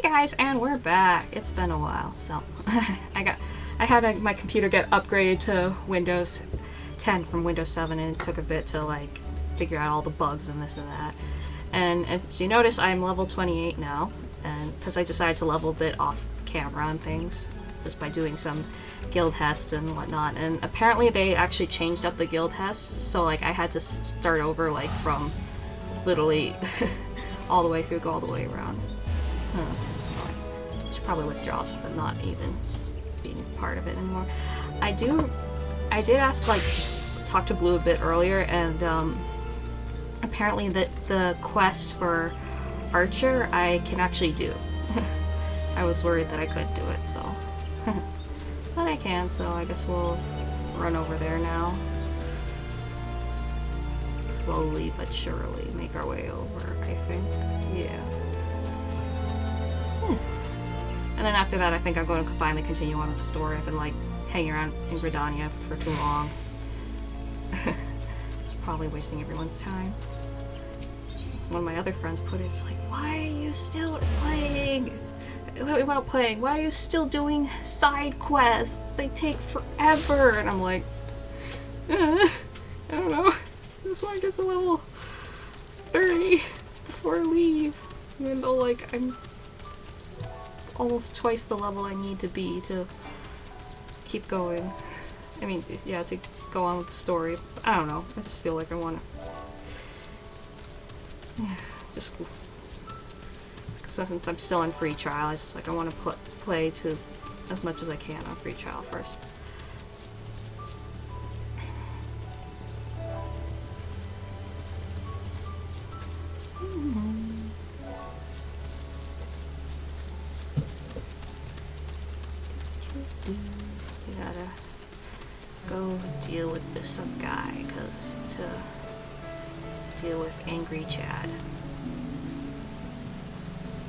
Hey guys, and we're back. It's been a while, so I had my computer get upgraded to Windows 10 from Windows 7, and it took a bit to like figure out all the bugs and this and that. And as you notice, I'm level 28 now, and because I decided to level a bit off camera and things, just by doing some guild tests and whatnot. And apparently they actually changed up the guild tests, so like I had to start over like from literally all the way through, go all the way around. I should probably withdraw since I'm not even being part of it anymore. I did ask, like, talk to Blue a bit earlier, and apparently the quest for Archer I can actually do. I was worried that I couldn't do it, so. But I can, so I guess we'll run over there now. Slowly but surely make our way over, I think. Yeah. And then after that, I think I'm going to finally continue on with the story. I've been, like, hanging around in Gridania for too long. It's probably wasting everyone's time. As one of my other friends put it, it's like, why are you still playing? About playing? Why are you still doing side quests? They take forever. And I'm like, I don't know. This one gets a level 30 before I leave. Even though, like, I'm almost twice the level I need to be to keep going. I mean, yeah, to go on with the story. I don't know. I just feel like I want to... just... Since I'm still in free trial, it's just like I want to play to as much as I can on free trial first. We gotta go deal with this some guy, cause to deal with angry Chad.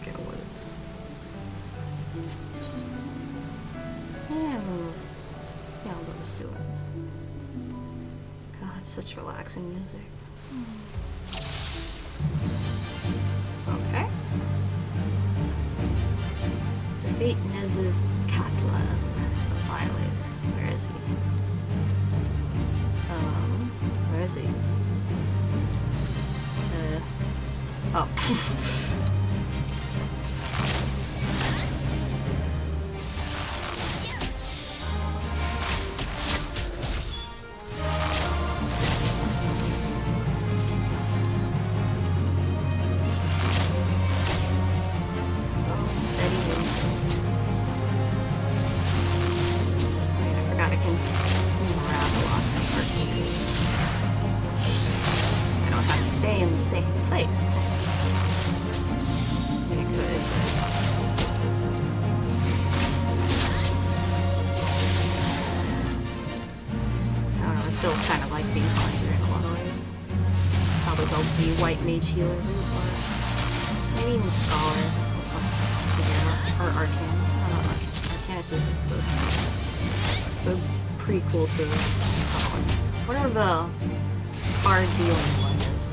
Get with it. Yeah, we'll just do it. God, such relaxing music. Okay. Defeat Nezu Catlan, the violator. Where is he? Where is he? Oh. Still kind of like being Conjure in a lot of ways. Probably go the White Mage Healer route, or maybe even Scholar. Or Arcan. I don't know. Arcanist is the prequel to Scholar. Whatever the card dealing one is.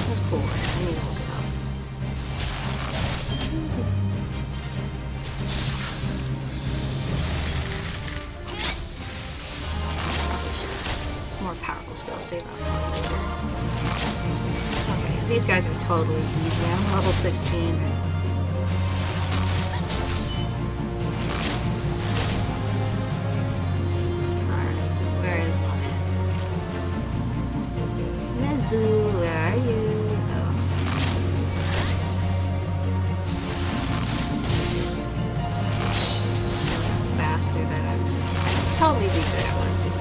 That's cool. I need to look it up. More powerful skills, save that later. Okay, these guys are totally easy. I'm level 16. Alright, where is one? Nezu, where are you? Oh. Bastard that I totally be good at what I'm doing.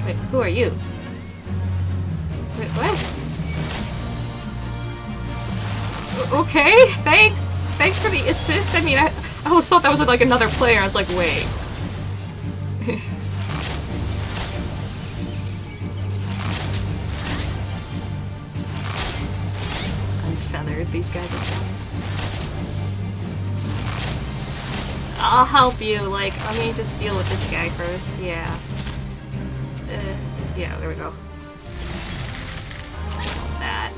Wait, who are you? Wait, what? Okay, thanks! Thanks for the assist. I mean, I always thought that was like another player. I was like, wait. Unfeathered, these guys are fun. I'll help you, like, let me just deal with this guy first, yeah. Yeah, there we go. That.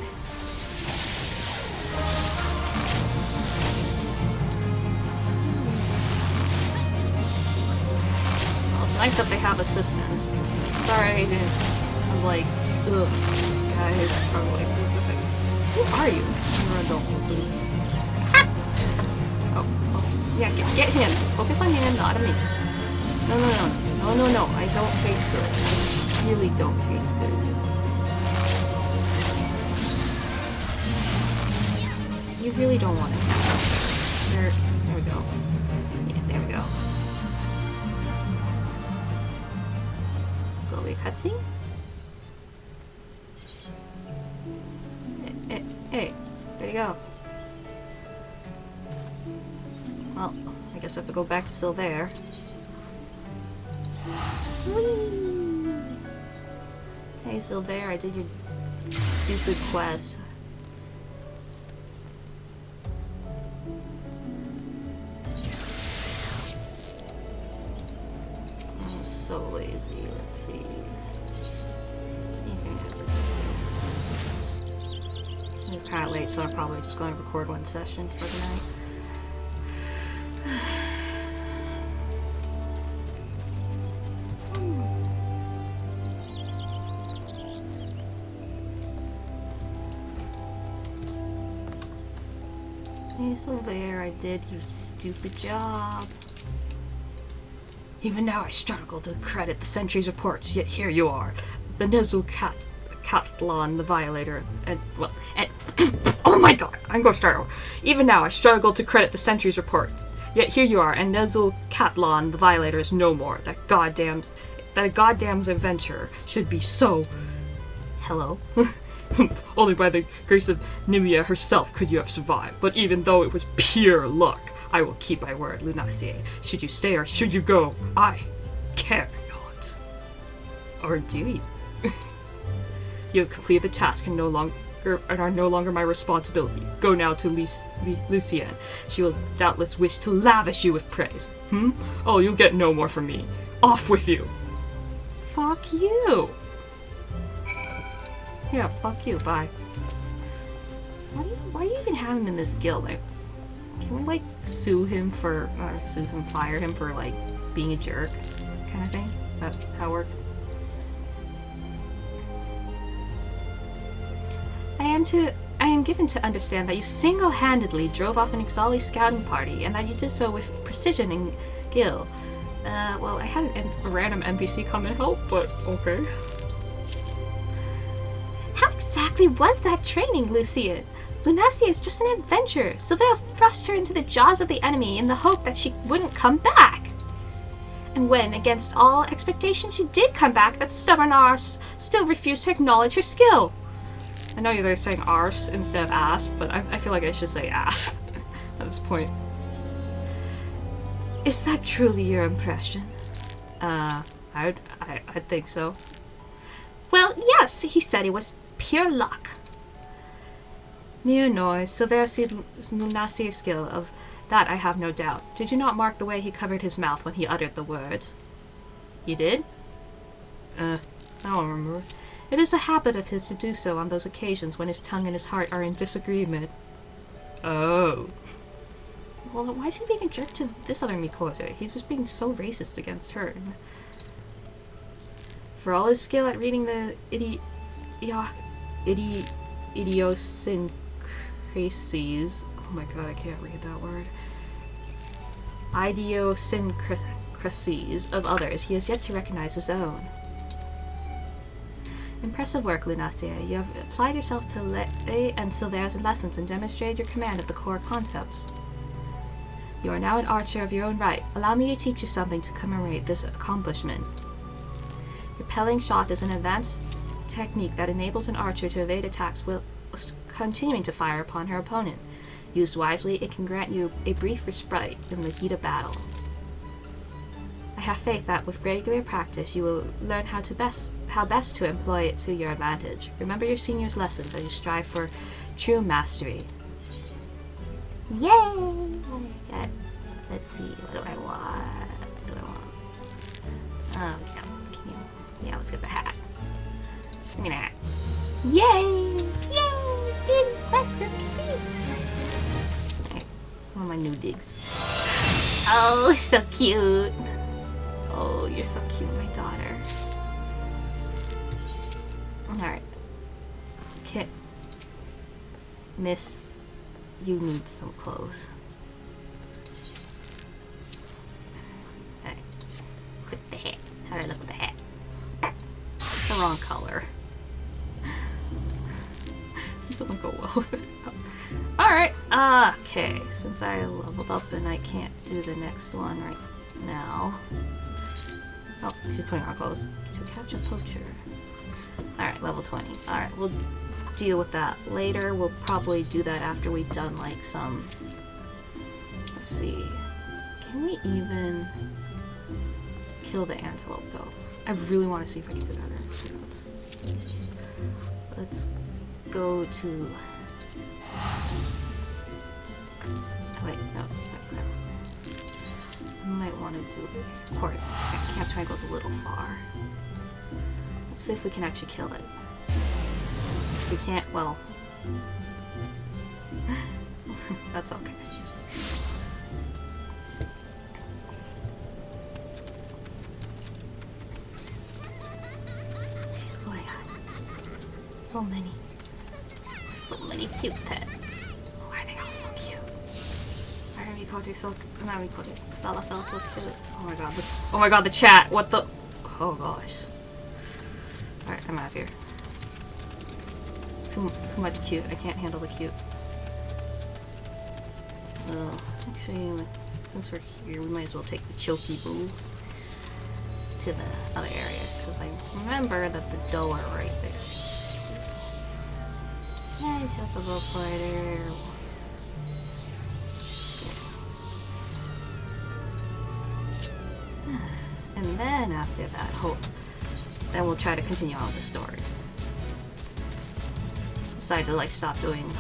Well, it's nice that they have assistants. Sorry I didn't. I'm like, ugh, guys, I'm like, who are you? You're an adult. Oh, yeah, get him. Focus on him, not on me. No, I don't taste good. I really don't taste good. You really don't want to tap us. There we go. Yeah, there we go. Go away, cutscene. Hey, there you go. Well, I guess I have to go back to Silver. Hey Silver, I did your stupid quest. I'm so lazy. Let's see. Anything I have to do? It's kind of late, so I'm probably just going to record one session for the night. Hey Silver, I did your stupid job. Even now I struggle to credit the Sentry's reports, yet here you are. The Nezul Catlon, the Violator, and, well, and, oh my god, I'm gonna start over. Even now I struggle to credit the Sentry's reports, yet here you are, and Nezul Catlon, the Violator, is no more. That a goddamn adventurer should be so... Hello? Only by the grace of Nimia herself could you have survived, but even though it was pure luck, I will keep my word, Lunacia. Should you stay or should you go, I care not. Or do you? You have completed the task and are no longer my responsibility. Go now to Lucienne. She will doubtless wish to lavish you with praise. Oh, you'll get no more from me. Off with you! Fuck you! Yeah, fuck you, bye. Why do you even have him in this guild? Like, can we, like, fire him for, like, being a jerk kind of thing? That's how it works. I am given to understand that you single-handedly drove off an Ixali scouting party, and that you did so with precision and skill. Well, I had a random NPC come and help, but okay. How exactly was that training, Lucia? Lunacia is just an adventurer. Sylvain thrust her into the jaws of the enemy in the hope that she wouldn't come back. And when, against all expectation, she did come back, that stubborn arse still refused to acknowledge her skill. I know you're saying arse instead of ass, but I feel like I should say ass at this point. Is that truly your impression? I'd think so. Well, yes, he said it was pure luck. Mere noise, Silver Lunacia's skill, of that I have no doubt. Did you not mark the way he covered his mouth when he uttered the words? You did? I don't remember. It is a habit of his to do so on those occasions when his tongue and his heart are in disagreement. Oh. Well, why is he being a jerk to this other Mikoto? He was being so racist against her. For all his skill at reading the idiosyncrasies... Oh my god, I can't read that word. Idiosyncrasies of others, he has yet to recognize his own. Impressive work, Lunacia. You have applied yourself to Lei and Silver's lessons and demonstrated your command of the core concepts. You are now an archer of your own right. Allow me to teach you something to commemorate this accomplishment. Repelling shot is an advanced technique that enables an archer to evade attacks while continuing to fire upon her opponent. Used wisely, it can grant you a brief respite in the heat of battle. I have faith that with regular practice you will learn how best to employ it to your advantage. Remember your senior's lessons as you strive for true mastery. Yay! Let's see, what do I want? Yeah, let's get the hat. Give me that. Yay! Yay! Dig quest complete! Alright, one of my new digs. Oh, so cute! Oh, you're so cute, my daughter. Alright. Kit. Miss, you need some clothes. Hey, put the hat. How do I look with the hat? The wrong color. Doesn't go well with it. Alright, okay. Since I leveled up and I can't do the next one right now. Oh, she's putting on clothes. To catch a poacher. Alright, level 20. Alright, we'll deal with that later. We'll probably do that after we've done like some... Let's see. Can we even kill the antelope though? I really want to see if I can do that. Let's go to... Oh, wait, no. I might want to do... Sorry, Camp Triangle's a little far. Let's see if we can actually kill it. If we can't, well... That's okay. What's going on? So many. So many cute pets. Why are they all so cute? Why are Mikote so... Not Mikote. Falafel so cute. Oh my god. Oh my god, the chat. What the... Oh gosh. Alright, I'm out of here. Too much cute. I can't handle the cute. Actually, since we're here, we might as well take the Choky Boo to the other area, because I remember that the door right there. Hey, Chocobo Porter. And then after that, then we'll try to continue on with the story. Decided to like stop doing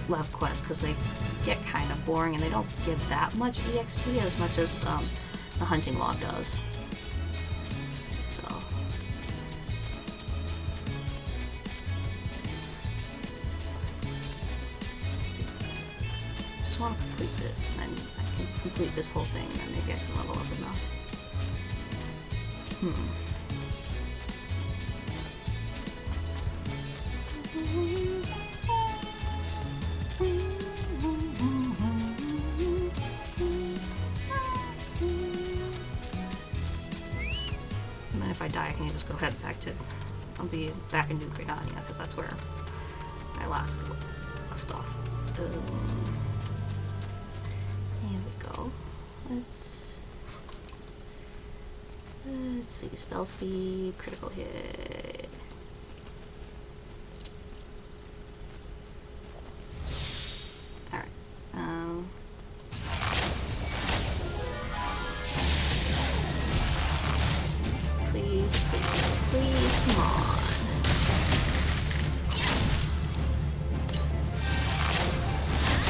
love quests because they get kind of boring and they don't give that much EXP as much as the hunting log does. So let's see. Just want to complete this, and then I can complete this whole thing, and then maybe I can level up enough. And then if I die, I can just go head back to... I'll be back in New Gridania, because that's where I last left off. Here we go. Let's see, spell speed, critical hit. Alright, please, come on.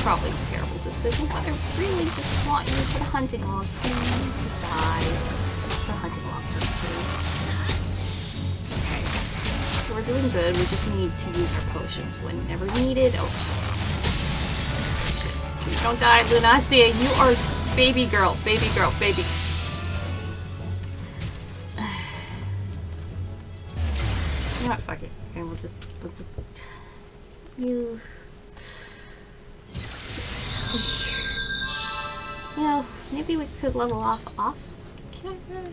Probably a terrible decision, but I really just want you for the hunting log. Please just die for hunting log purposes. Okay. We're doing good, we just need to use our potions whenever needed. Oh shit. Please don't die, Luna. I see it. You are baby girl, baby girl, baby. You know what, fuck it. Okay, we'll just you know, maybe we could level off camera?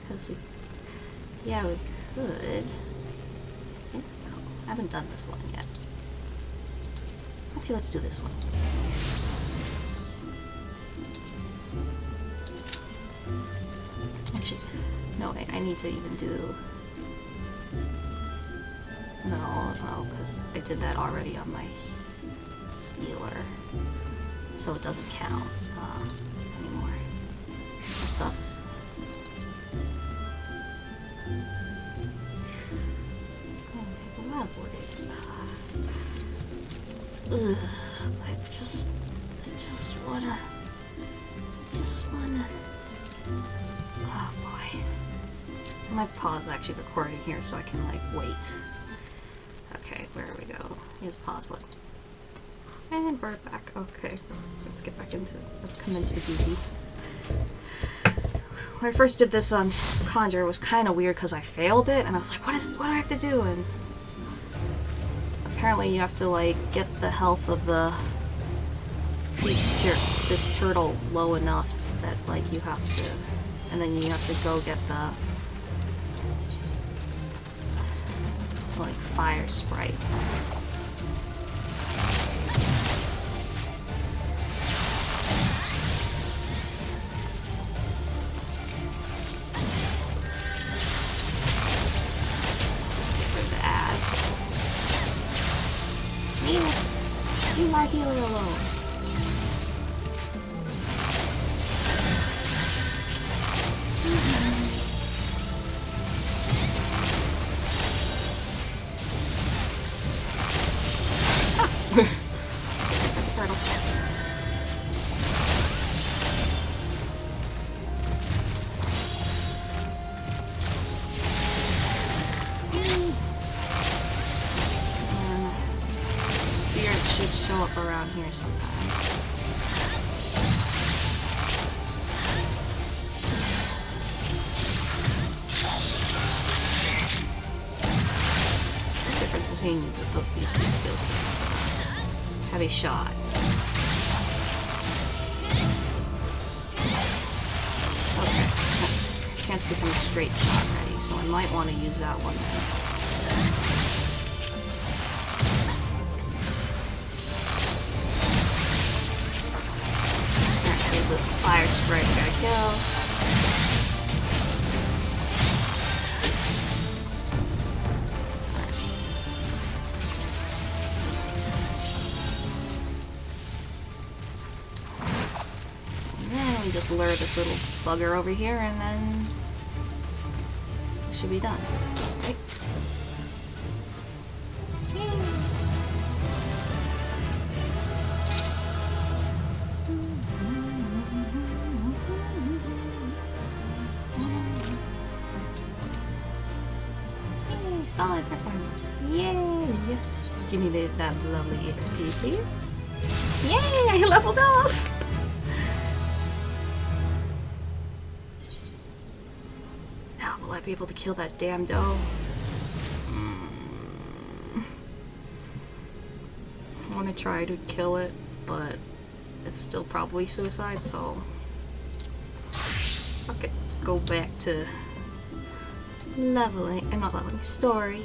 Because we could. I think so. I haven't done this one yet. Actually, let's do this one. Actually, no, wait, I need to even do... No, because I did that already on my healer. So it doesn't count anymore. That sucks. I'm gonna take a wild word. I just wanna. Oh boy. My pause actually recording here, so I can like wait Okay, where we go? Use pause button. And we're back. Okay, let's get back into. Let's commence the goofy. When I first did this on Conjure, it was kind of weird because I failed it, and I was like, what do I have to do? And apparently you have to, like, get the health of the this turtle low enough that, like, you have to, and then you have to go get the, like, fire sprite. Leave my healer alone. Turtle. Should show up around here sometime. What's the difference between these two skills? Heavy shot. Okay. Can't become a straight shot ready, so I might want to use that one then. The fire spray gotta kill. And then we just lure this little bugger over here, and then we should be done. Right? Solid performance. Yay! Yes. Give me that lovely XP, please. Yay! I leveled up! Now will I be able to kill that damn doe? I want to try to kill it, but it's still probably suicide, so... Fuck it. Let's go back to... leveling, not leveling, story.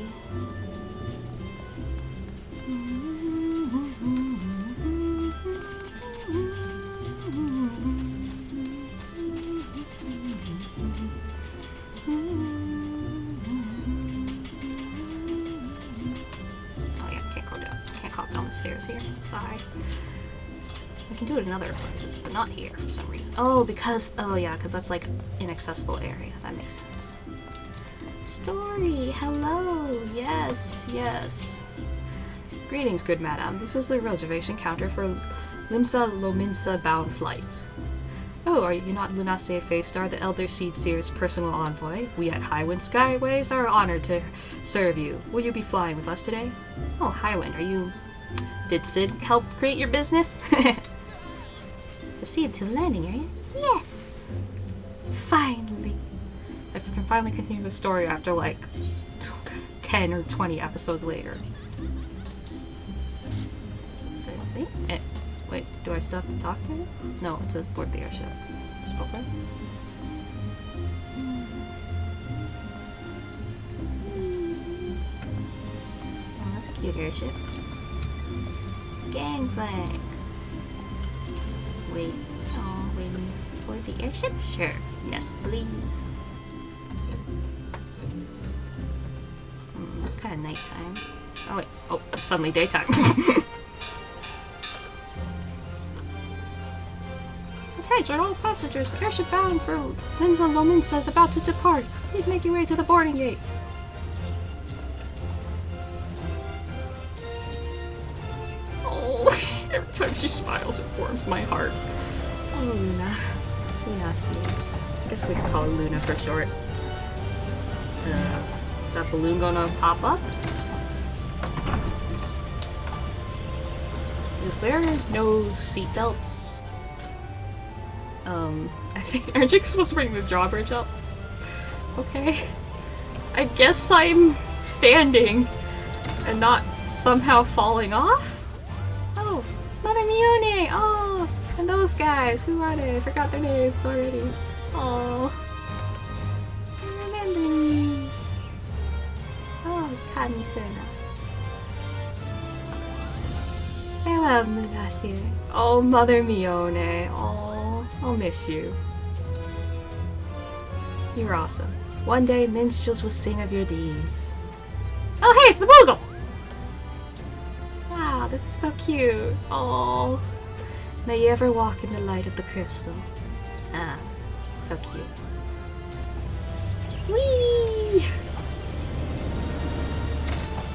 Oh yeah, can't go down. Can't hop down the stairs here. Sigh. I can do it in other places, but not here for some reason. Oh, because, oh yeah, because that's like inaccessible area. That makes sense. Story, hello, yes, yes. Greetings, good madam. This is the reservation counter for Limsa Lominsa bound flights. Oh, are you not Lunaste Faystar, the Elder Seedseer's personal envoy? We at Highwind Skyways are honored to serve you. Will you be flying with us today? Oh, Highwind, are you... Did Sid help create your business? Proceed to the landing area? Yes! Finally! I can finally continue the story after like 10 or 20 episodes later. Wait, do I still have to talk to him? No, it says board the airship. Okay. Oh, that's a cute airship. Gangplank. Wait, oh, waiting for the airship? Sure. Yes, please. It's kind of nighttime. Oh wait, oh, it's suddenly daytime. Attention all passengers, airship bound for Limsa Lominsa is about to depart. Please make your way to the boarding gate. Oh, every time she smiles it warms my heart. Oh, Luna. Luna, see. I guess we can call her Luna for short. Is that balloon gonna pop up? Is there no seatbelts? I think, aren't you supposed to bring the drawbridge up? Okay. I guess I'm standing and not somehow falling off? Oh, Mother Mione! Oh, and those guys, who are they? I forgot their names already. Oh. Remember me. Oh, Kami-sena. Farewell, Munasir. Oh, Mother Mione. Oh, I'll miss you. You're awesome. One day, minstrels will sing of your deeds. Oh, hey, it's the Moogle! Wow, this is so cute. Oh, may you ever walk in the light of the crystal. Ah, so cute. Whee!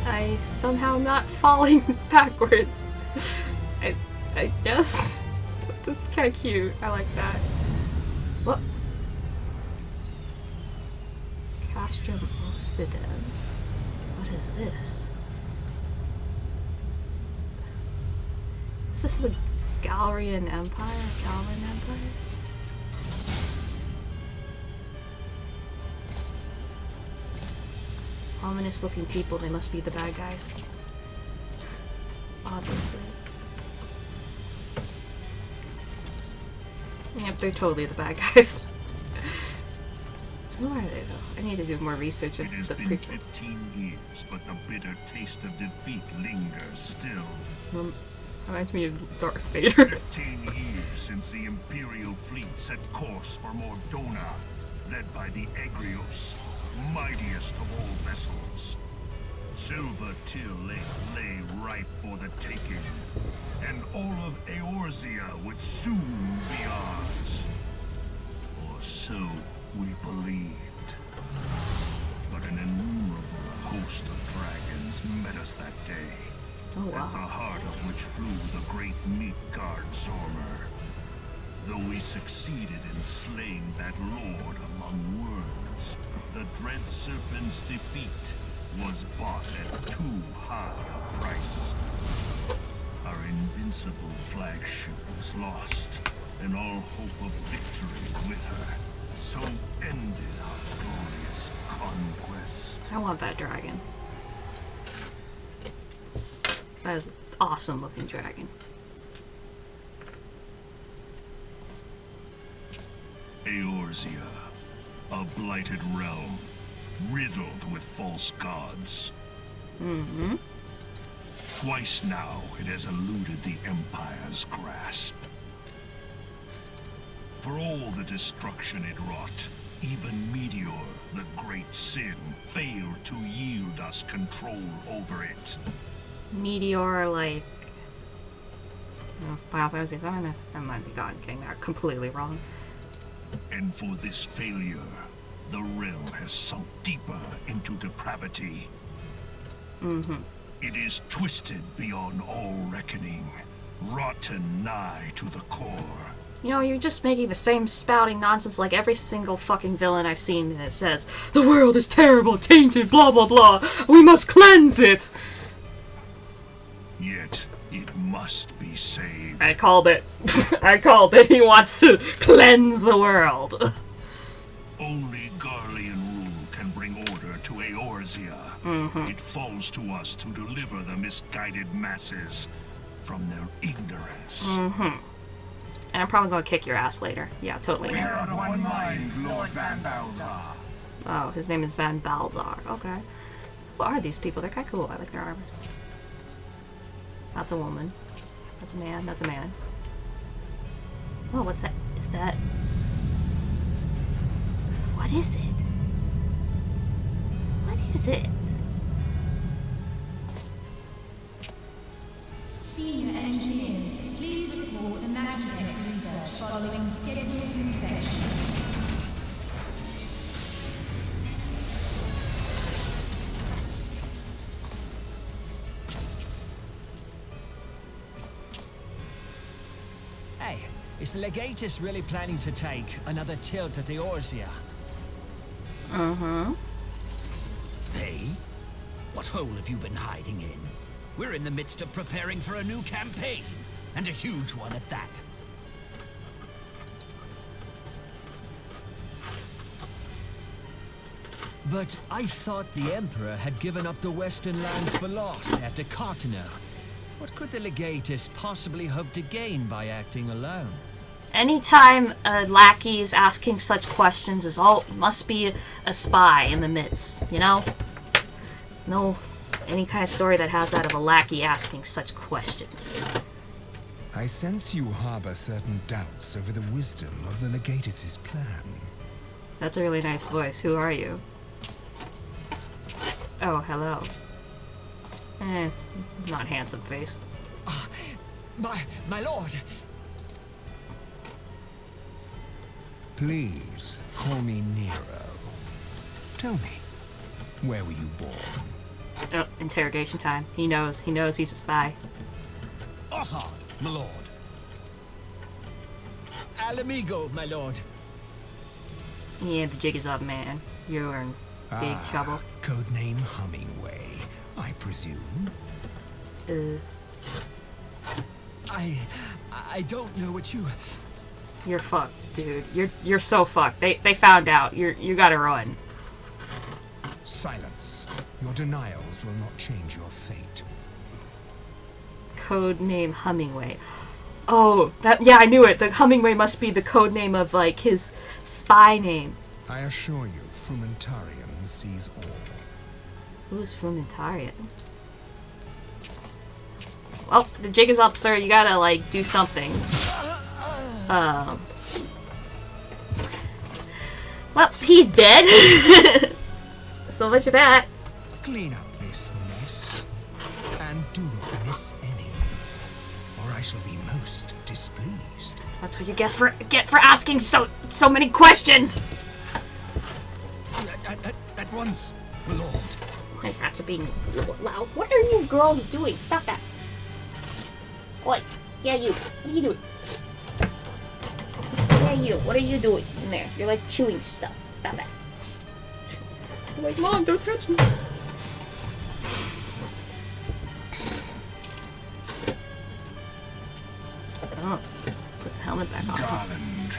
I somehow not falling backwards. I guess. That's kind of cute. I like that. What? Castrum Occidens. What is this? Is this the Galarian Empire? Galarian Empire? Ominous looking people, they must be the bad guys. Obviously. Yep, they're totally the bad guys. Who are they though? I need to do more research of the prequel. It has been 15 years, but the bitter taste of defeat lingers still. Reminds me of Darth Vader. 15 years since the Imperial fleet set course for Mordona, led by the Egrios, mightiest of all vessels. Silver Till lay ripe for the taking, and all of Eorzea would soon be ours. Or so we believed. But an innumerable host of dragons met us that day. Oh wow. At the heart of which flew the great meat guard Zormer. Though we succeeded in slaying that lord among worms, the dread serpent's defeat was bought at too high a price. Our invincible flagship was lost, and all hope of victory with her. So ended our glorious conquest. I want that dragon. That is an awesome looking dragon. Eorzea, a blighted realm, riddled with false gods. Mm-hmm. Twice now it has eluded the Empire's grasp. For all the destruction it wrought, even Meteor, the great sin, failed to yield us control over it. Meteor, like... Final Fantasy VII? I might be getting that completely wrong. And for this failure, the realm has sunk deeper into depravity. Mm-hmm. It is twisted beyond all reckoning, rotten nigh to the core. You know, you're just making the same spouting nonsense like every single fucking villain I've seen that says, the world is terrible, tainted, blah blah blah, we must cleanse it! Yet, it must be saved. I called it. I called it. He wants to cleanse the world. Only Garlean rule can bring order to Eorzea. Mm-hmm. It falls to us to deliver the misguided masses from their ignorance. Mm-hmm. And I'm probably going to kick your ass later. Yeah, totally. We are of one mind, Lord Van Balzar. Oh, his name is Van Balzar. Okay. Who are these people? They're kind of cool. I like their armor. That's a woman. That's a man. That's a man. Oh, what's that? Is that... What is it? What is it? Senior engineers, please report to Magitech research following scheduled inspection. Hey, is the Legatus really planning to take another tilt at Eorzea? Mm-hmm. Hey? What hole have you been hiding in? We're in the midst of preparing for a new campaign, and a huge one at that. But I thought the Emperor had given up the Western lands for lost after Cartano. What could the Legatus possibly hope to gain by acting alone? Anytime a lackey is asking such questions, is all must be a spy in the midst, you know? No, any kind of story that has that of a lackey asking such questions. I sense you harbor certain doubts over the wisdom of the Legatus' plan. That's a really nice voice. Who are you? Oh, hello. Not handsome face. My lord! Please, call me Nero. Tell me, where were you born? Oh, interrogation time. He knows he's a spy. Othard, my lord. Alamigo, my lord. Yeah, the jig is up, man. You're in big trouble. Codename Hummingway, I presume. I don't know what you... You're fucked, dude. You're so fucked. They found out. You gotta run. Silence. Your denials will not change your fate. Code name Hummingway. Oh, yeah, I knew it. The Hummingway must be the code name of, like, his spy name. I assure you, Frumentarium sees all. Who's Frumentarium? Well, the jig is up, sir. You gotta, like, do something. Well, he's dead. So much for that. Clean up this mess, and do not miss any, or I shall be most displeased. That's what you get for asking so many questions. At once, my lord. I have to be loud. What are you girls doing? Stop that. What? Yeah, you. What are you doing? Yeah, you. What are you doing in there? You're like chewing stuff. Stop that. I'm like, Mom, don't touch me. Oh, put the helmet back on. Garland,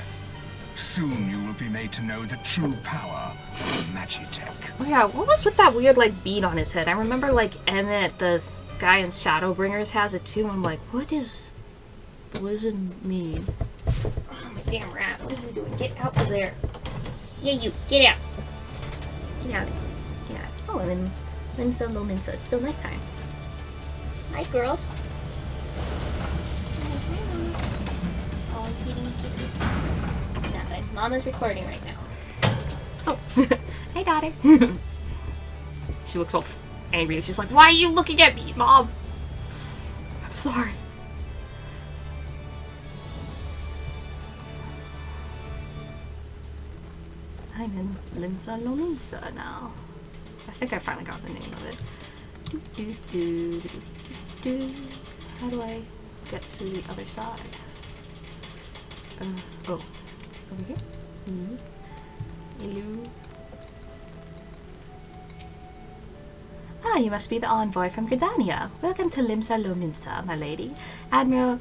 soon you will be made to know the true power of Magitech. Oh yeah, what was with that weird, like, bead on his head? I remember, like, Emmett, the guy in Shadowbringers, has it too. I'm like, what does it mean? Oh, my damn rat. What are you doing? Get out of there. Yeah, you. Get out. Get out. Get out. Oh, I'm in Limsa, Lominsa. It's still nighttime. Hi, girls. Oh, kitty, kitty. Nothing. Mama's recording right now. Oh. Hi, daughter. She looks all angry. She's like, why are you looking at me, Mom? I'm sorry. I'm in Limsa Lominsa now. I think I finally got the name of it. How do I get to the other side? Oh. Over here? Hello? Ah, you must be the envoy from Gridania. Welcome to Limsa Lominsa, my lady. Admiral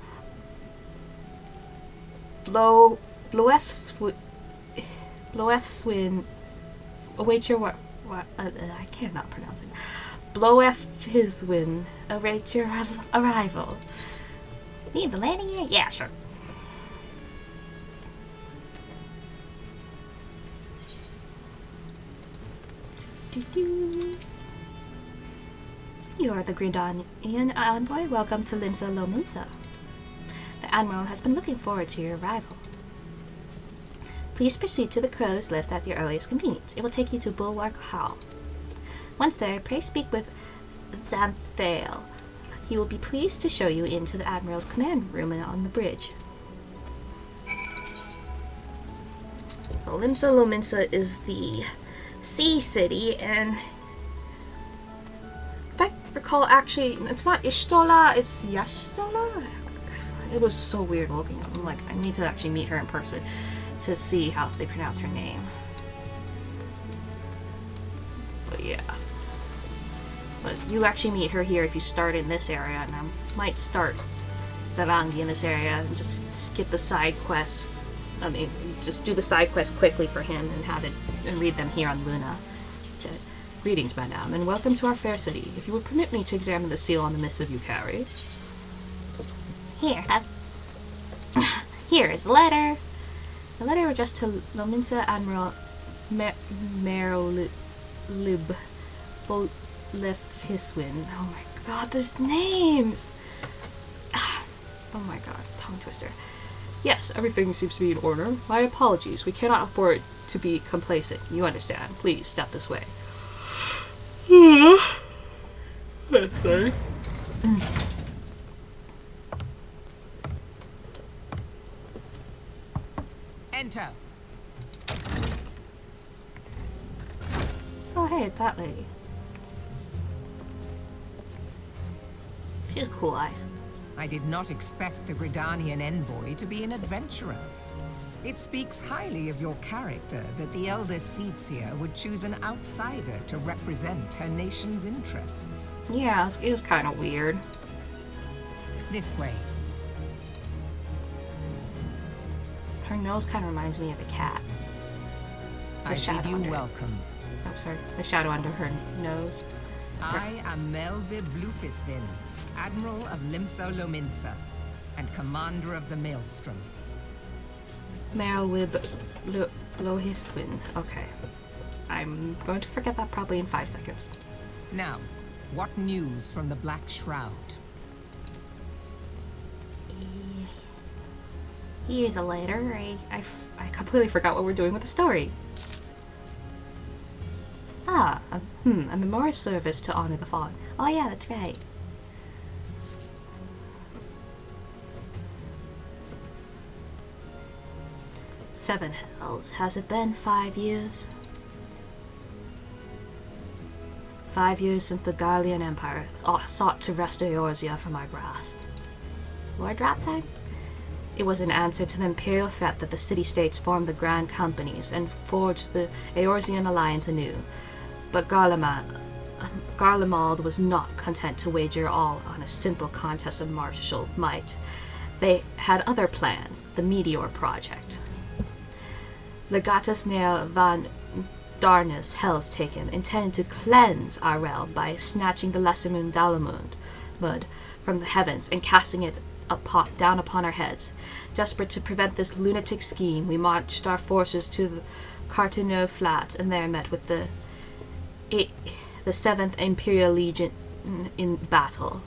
Bloefswin await your I cannot pronounce it. Bloefswin await your arrival. Need the landing gear? Yeah, sure. You are the Gridanian envoy. Welcome to Limsa Lominsa. The Admiral has been looking forward to your arrival. Please proceed to the crow's lift at your earliest convenience. It will take you to Bulwark Hall. Once there, pray speak with Xanthael. He will be pleased to show you into the Admiral's command room on the bridge. So Limsa Lominsa is the sea city, and if I recall, actually, it's not Ishtola, it's Yastola? It was so weird looking. I'm like, I need to actually meet her in person to see how they pronounce her name. But yeah. But you actually meet her here if you start in this area, and I might start Varangi in this area and just skip the side quest. I mean, just do the side quest quickly for him and have it and read them here on Luna instead. Greetings, madame, and welcome to our fair city. If you would permit me to examine the seal on the missive you carry. Here, here is the letter. The letter addressed to Lominsa Admiral Merolib Lefiswin. Oh my god, these names! Oh my god, tongue twister. Yes, everything seems to be in order. My apologies, we cannot afford to be complacent. You understand. Please step this way. Sorry. Enter. Oh hey, it's that lady. She has cool eyes. I did not expect the Gridanian envoy to be an adventurer. It speaks highly of your character that the Elder Seedseer would choose an outsider to represent her nation's interests. Yeah, it was kind of weird. This way. Her nose kind of reminds me of a cat. I bid you under welcome. Oh, sorry. The shadow under her nose. I am Melvib Blufisvin, Admiral of Limsa Lominsa, and Commander of the Maelstrom. Merolib Lohiswin. Okay. I'm going to forget that probably in 5 seconds. Now, what news from the Black Shroud? Here's a letter. I completely forgot what we're doing with the story. Ah, a memorial service to honor the fallen. Oh yeah, that's right. Seven hells. Has it been 5 years? 5 years since the Garlean Empire sought to wrest Eorzea from our grasp. Lord Raptime? It was an answer to the imperial threat that the city-states formed the Grand Companies and forged the Eorzean alliance anew. But Garlemald was not content to wager all on a simple contest of martial might. They had other plans, the Meteor Project. Legatus Nail van Darnus Hell's Taken intended to cleanse our realm by snatching the lesser moon Dalamud from the heavens and casting it down upon our heads. Desperate to prevent this lunatic scheme, we marched our forces to the Cartineau Flats and there met with the 7th Imperial Legion in battle.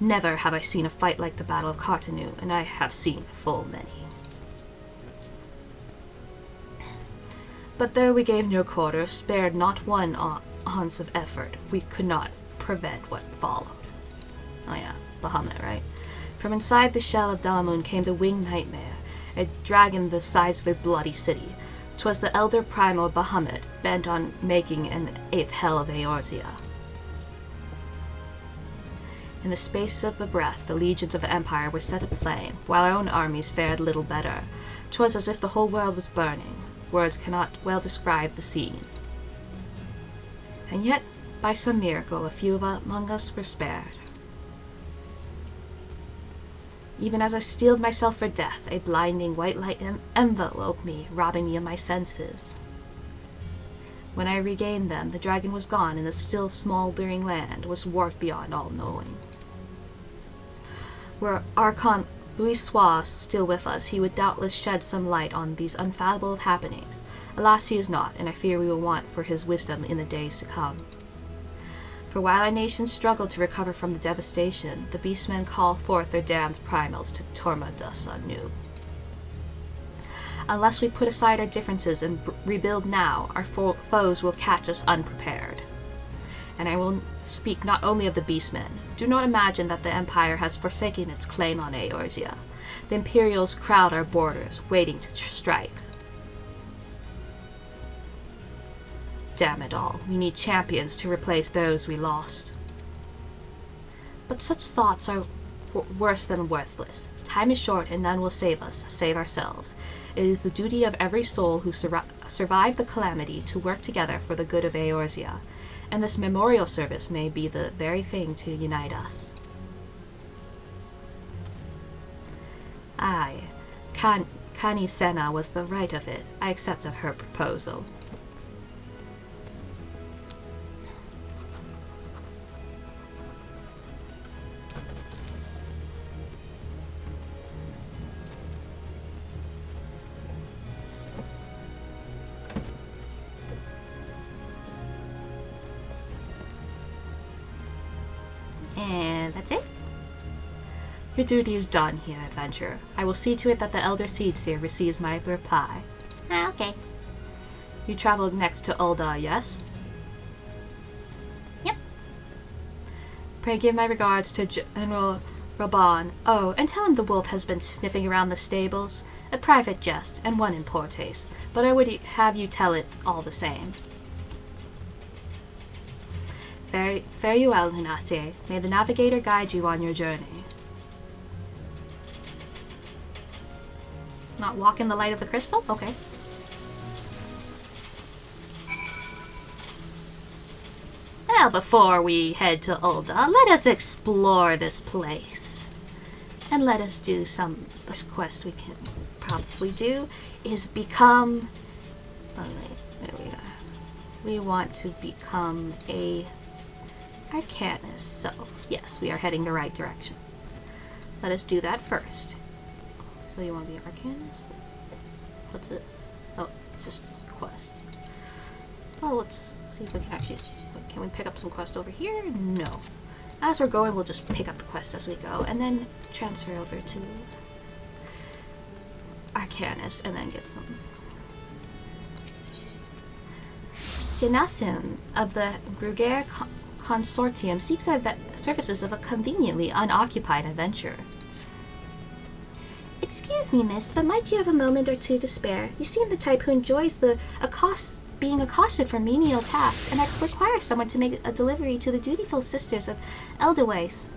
Never have I seen a fight like the Battle of Cartineau, and I have seen full many. But though we gave no quarter, spared not one ounce of effort, we could not prevent what followed. Oh yeah, Bahamut, right? From inside the shell of Dalamun came the winged nightmare, a dragon the size of a bloody city. 'Twas the elder primal Bahamut, bent on making an 8th hell of Eorzea. In the space of a breath, the legions of the Empire were set aflame, while our own armies fared little better. 'Twas as if the whole world was burning. Words cannot well describe the scene. And yet, by some miracle, a few among us were spared. Even as I steeled myself for death, a blinding white light enveloped me, robbing me of my senses. When I regained them, the dragon was gone, and the still smoldering land was warped beyond all knowing. Were Archon Louis still with us, he would doubtless shed some light on these unfathomable happenings. Alas, he is not, and I fear we will want for his wisdom in the days to come. For while our nation struggled to recover from the devastation, the beastmen call forth their damned primals to torment us anew. Unless we put aside our differences and rebuild now, our foes will catch us unprepared. And I will speak not only of the beastmen. Do not imagine that the Empire has forsaken its claim on Eorzea. The Imperials crowd our borders, waiting to strike. Damn it all, we need champions to replace those we lost. But such thoughts are worse than worthless. Time is short and none will save us, save ourselves. It is the duty of every soul who survived the calamity to work together for the good of Eorzea. and this memorial service may be the very thing to unite us. Aye, Kani Sena was the right of it. I accept of her proposal. And that's it? Your duty is done here, adventurer. I will see to it that the Elder Seedseer receives my reply. Ah, okay. You traveled next to Ulda, yes? Yep. Pray give my regards to General Reborn. Oh, and tell him the wolf has been sniffing around the stables. A private jest, and one in poor taste, but I would have you tell it all the same. Fare you well, Lunacier. May the navigator guide you on your journey. Not walk in the light of the crystal? Okay. Well, before we head to Ulda, let us explore this place. And let us do some... This quest we can probably do is become... Oh, wait, there we are. We want to become a Arcanist, so yes, we are heading the right direction. Let us do that first. So you want to be an Arcanist? What's this? Oh, it's just a quest. Well, let's see if we can actually... Can we pick up some quest over here? No. As we're going, we'll just pick up the quest as we go, and then transfer over to Arcanist, and then get some... Genassim of the Bruguer Consortium seeks the services of a conveniently unoccupied adventurer. Excuse me, miss, but might you have a moment or two to spare? You seem the type who enjoys being accosted for menial tasks, and I require someone to make a delivery to the dutiful sisters of Edelweiss.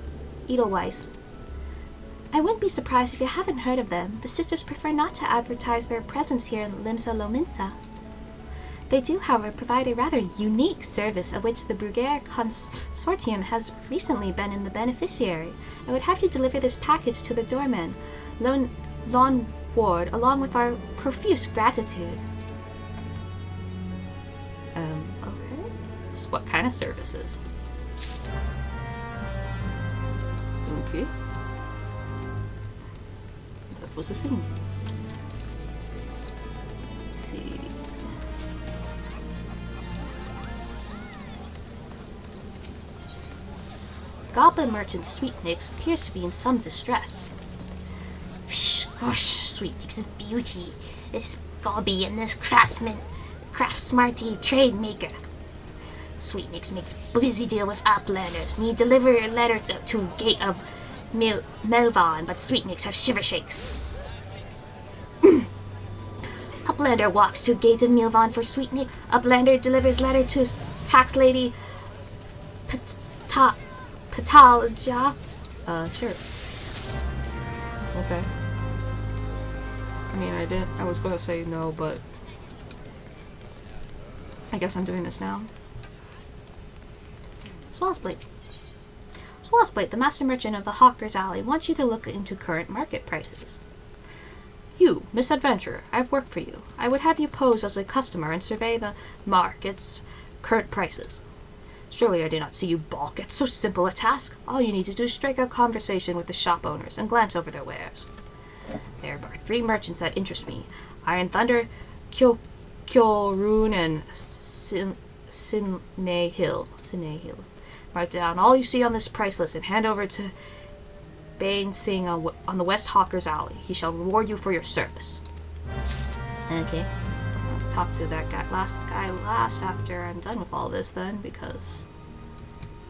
I wouldn't be surprised if you haven't heard of them. The sisters prefer not to advertise their presence here in Limsa Lominsa. They do, however, provide a rather unique service of which the Bruguer Consortium has recently been in the beneficiary. I would have you deliver this package to the doorman, Lon Ward, along with our profuse gratitude. Okay. Just what kind of services? Okay. That was the thing. Let's see. Goblin merchant Sweetnix appears to be in some distress. Gosh, Sweetnix is beauty. This gobby and this craftsmarty trade maker. Sweetnix makes busy deal with uplanders. Need deliver a letter to gate of Melvon, but Sweetnix have shiver shakes. Uplander walks to gate of Melvon for Sweetnix. Uplander delivers letter to tax lady Patalja. Sure. Okay. I mean, I was going to say no, but I guess I'm doing this now. Swallowsblade, the master merchant of the Hawker's Alley, wants you to look into current market prices. You, Miss Adventurer, I've worked for you. I would have you pose as a customer and survey the market's current prices. Surely I did not see you balk at so simple a task. All you need to do is strike up conversation with the shop owners and glance over their wares. There are 3 merchants that interest me. Iron Thunder, Kyorun, and Sinne Hill. Write down all you see on this price list and hand over to Bane Singh on the West Hawker's Alley. He shall reward you for your service. Okay. I'll talk to that guy last after I'm done with all this then, because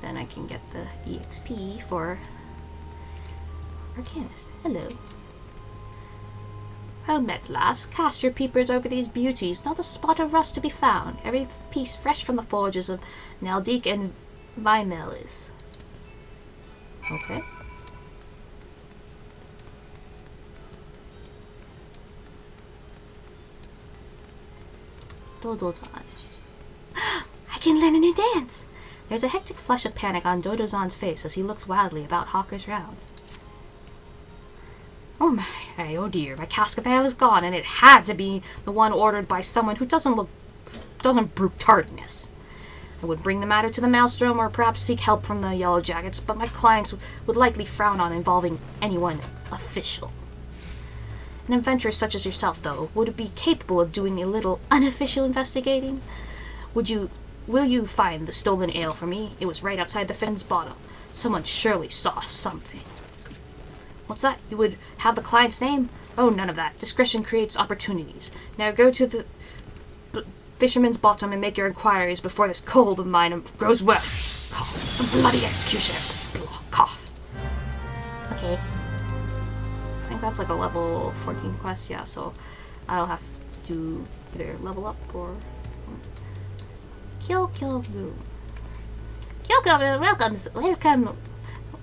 then I can get the EXP for Arcanist. Hello. Well met, lass. Cast your peepers over these beauties. Not a spot of rust to be found. Every piece fresh from the forges of Naldik and Vimel is. Okay. Dodozan. I can learn a new dance. There's a hectic flush of panic on Dodozan's face as he looks wildly about Hawker's round. Oh my, oh dear, my cask of ale is gone, and it had to be the one ordered by someone who doesn't brew tardiness. I would bring the matter to the Maelstrom or perhaps seek help from the Yellow Jackets, but my clients would likely frown on involving anyone official. An adventurer such as yourself, though, would be capable of doing a little unofficial investigating. Will you find the stolen ale for me? It was right outside the Finn's bottom. Someone surely saw something. What's that? You would have the client's name? Oh, none of that. Discretion creates opportunities. Now go to the Fisherman's Bottom and make your inquiries before this cold of mine grows worse. The bloody executioners. Cough. Okay. I think that's like a level 14 quest, yeah, so I'll have to either level up or... Kyokyo-Rune. Kyokyo-Rune,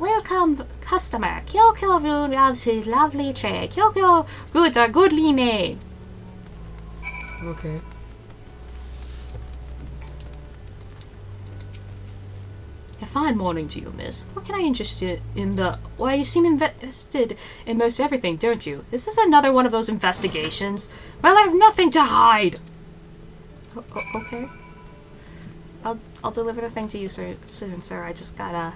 welcome, customer. Kyokyo-Rune loves his lovely tray. Kyokyo, goods are goodly made. Okay. A fine morning to you, miss. What can I interest you in the... Why, you seem invested in most everything, don't you? Is this another one of those investigations? Well, I have nothing to hide! Okay. I'll deliver the thing to you soon, sir. I just gotta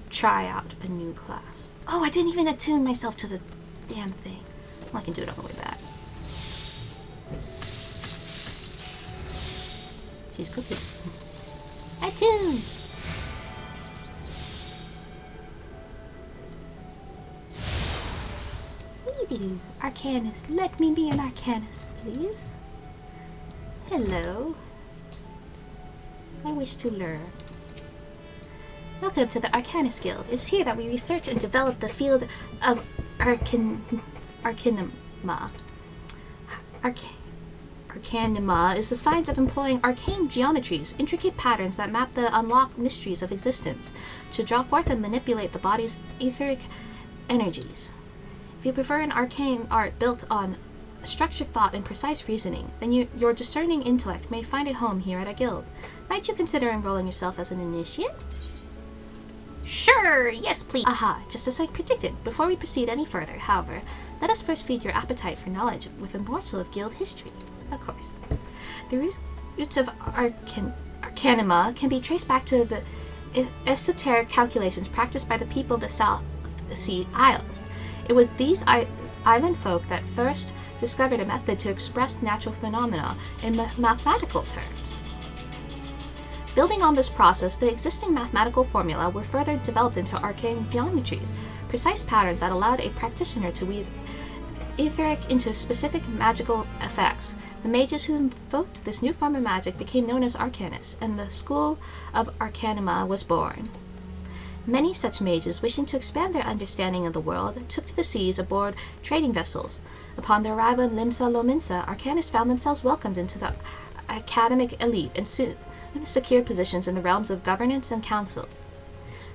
try out a new class. Oh, I didn't even attune myself to the damn thing. Well, I can do it on the way back. She's cooking. Attune! Sweetie, Arcanist. Let me be an Arcanist, please. Hello. I wish to learn. Welcome to the Arcanist Guild. It is here that we research and develop the field of Arcanima. Arcanima is the science of employing arcane geometries, intricate patterns that map the unlocked mysteries of existence, to draw forth and manipulate the body's etheric energies. If you prefer an arcane art built on structured thought and precise reasoning, then your discerning intellect may find a home here at a guild. Might you consider enrolling yourself as an initiate? Sure, yes please. Aha, just as I predicted. Before we proceed any further, however, let us first feed your appetite for knowledge with a morsel of guild history. Of course. The roots of Arcanima can be traced back to the esoteric calculations practiced by the people of the South Sea Isles. It was these island folk that first discovered a method to express natural phenomena in mathematical terms. Building on this process, the existing mathematical formula were further developed into arcane geometries, precise patterns that allowed a practitioner to weave etheric into specific magical effects. The mages who invoked this new form of magic became known as Arcanists, and the school of Arcanima was born. Many such mages, wishing to expand their understanding of the world, took to the seas aboard trading vessels. Upon their arrival in Limsa, Lominsa, Arcanists found themselves welcomed into the academic elite and soon secured positions in the realms of governance and council.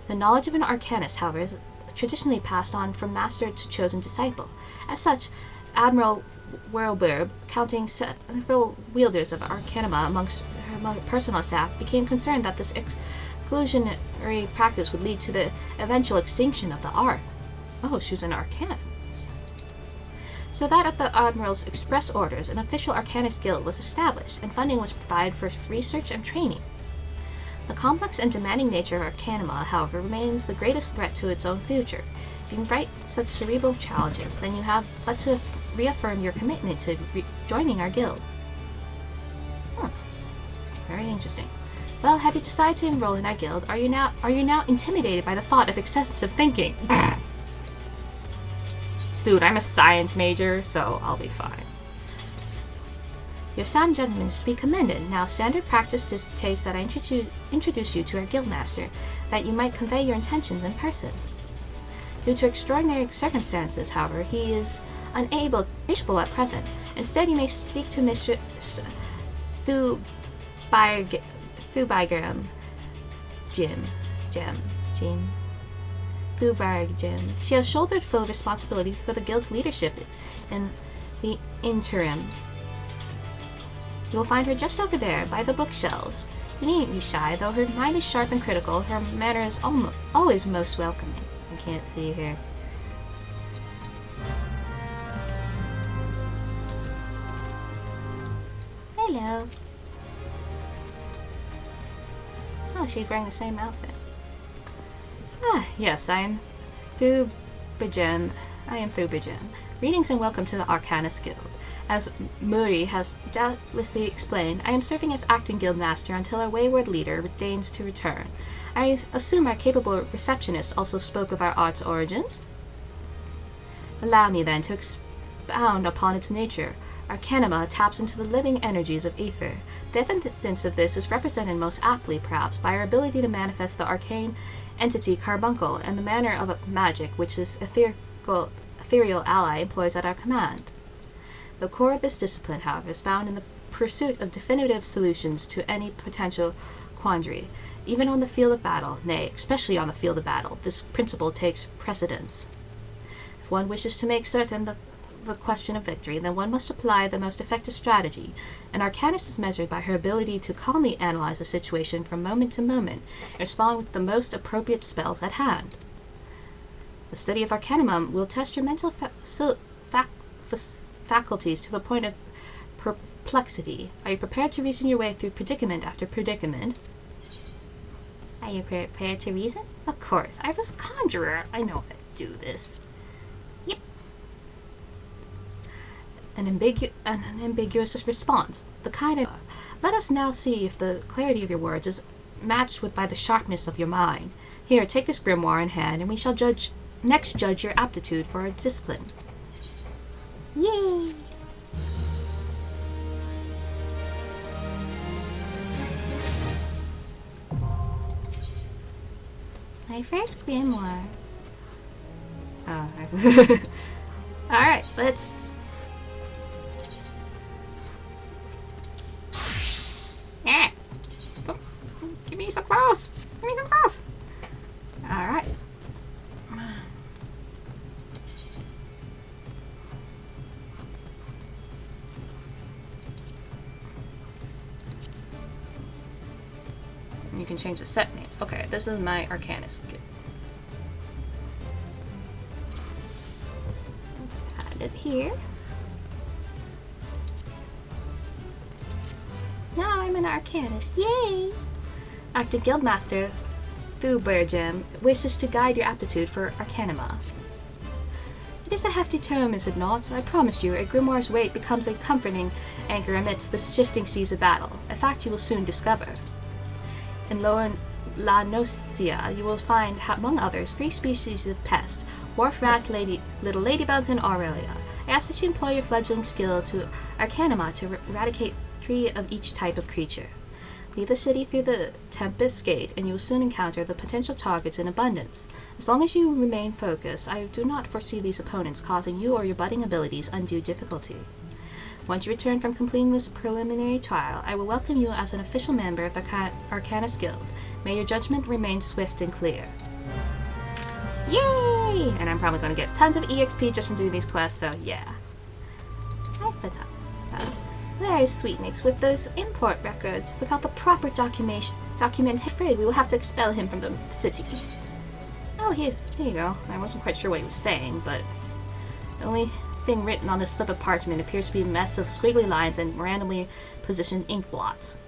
The knowledge of an Arcanist, however, is traditionally passed on from master to chosen disciple. As such, Admiral Whirlburb, counting several wielders of Arcanima amongst her personal staff, became concerned that this exclusionary practice would lead to the eventual extinction of the art. Oh, she was an Arcanist. So that at the Admiral's express orders, an official Arcanist guild was established, and funding was provided for research and training. The complex and demanding nature of Arcanima, however, remains the greatest threat to its own future. If you invite such cerebral challenges, then you have but to reaffirm your commitment to joining our guild. Very interesting. Well, have you decided to enroll in our guild? Are you now intimidated by the thought of excessive thinking? Dude, I'm a science major, so I'll be fine. Your sound judgment is to be commended. Now, standard practice dictates that I introduce you to our guildmaster, that you might convey your intentions in person. Due to extraordinary circumstances, however, he is unable to be reachable at present. Instead, you may speak to Mistress Thubargrim Jim. She has shouldered full responsibility for the guild's leadership in the interim. You will find her just over there, by the bookshelves. You needn't be shy, though her mind is sharp and critical. Her manner is always most welcoming. I can't see here. Hello. Oh, she's wearing the same outfit. Ah, yes, I am Thubajem. Greetings and welcome to the Arcanists Guild. As Muri has doubtlessly explained, I am serving as acting guild master until our wayward leader deigns to return. I assume our capable receptionist also spoke of our art's origins? Allow me then to expound upon its nature. Arcanima taps into the living energies of ether. The evidence of this is represented most aptly, perhaps, by our ability to manifest the arcane entity carbuncle and the manner of magic which this ethereal ally employs at our command. The core of this discipline, however, is found in the pursuit of definitive solutions to any potential quandary. Even on the field of battle, nay, especially on the field of battle, this principle takes precedence. If one wishes to make certain the question of victory, then one must apply the most effective strategy. An arcanist is measured by her ability to calmly analyze a situation from moment to moment and respond with the most appropriate spells at hand. The study of Arcanimum will test your mental faculties to the point of perplexity. Are you prepared to reason your way through predicament after predicament? Are you prepared to reason? Of course. I was a conjurer. I know how to do this. Yep. An ambiguous response. The kind of... Let us now see if the clarity of your words is matched by the sharpness of your mind. Here, take this grimoire in hand, and we shall next judge your aptitude for our discipline. Yay! My first grimoire. Oh, alright, let's... Yeah! Give me some clothes! Give me some clothes! Alright. You can change the set names. Okay, this is my Arcanist kit. Let's add it here. Now I'm an Arcanist. Yay! Acting Guildmaster Thubergem wishes to guide your aptitude for Arcanima. It is a hefty term, is it not? I promise you, a grimoire's weight becomes a comforting anchor amidst the shifting seas of battle, a fact you will soon discover. In Lower La Nocia, you will find, among others, 3 species of pest: wharf rats, little ladybugs, and Aurelia. I ask that you employ your fledgling skill to Arcanima to eradicate 3 of each type of creature. Leave the city through the Tempest Gate, and you will soon encounter the potential targets in abundance. As long as you remain focused, I do not foresee these opponents causing you or your budding abilities undue difficulty. Once you return from completing this preliminary trial, I will welcome you as an official member of the Arcanist Guild. May your judgment remain swift and clear. Yay! And I'm probably going to get tons of EXP just from doing these quests, so yeah. Very sweet, Nix. With those import records, without the proper documentation, afraid we will have to expel him from the city. Oh, here you go. I wasn't quite sure what he was saying, but the only thing written on this slip of parchment appears to be a mess of squiggly lines and randomly positioned ink blots.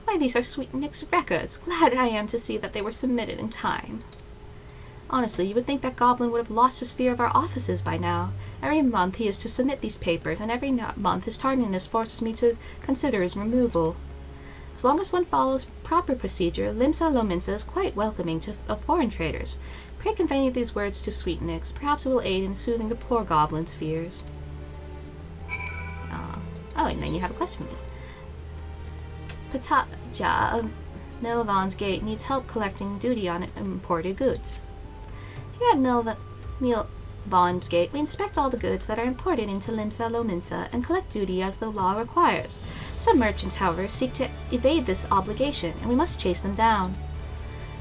Why, these are Sweet Nick's records. Glad I am to see that they were submitted in time. Honestly, you would think that goblin would have lost his fear of our offices by now. Every month he is to submit these papers, and every month his tardiness forces me to consider his removal. As long as one follows proper procedure, Limsa Lominsa is quite welcoming of foreign traders. Pray convey these words to Sweet Nix. Perhaps it will aid in soothing the poor goblin's fears. Oh, and then you have a question for me. Pataja of Milvan's Gate needs help collecting duty on imported goods. Here at Milvan's Gate, we inspect all the goods that are imported into Limsa Lominsa and collect duty as the law requires. Some merchants, however, seek to evade this obligation, and we must chase them down.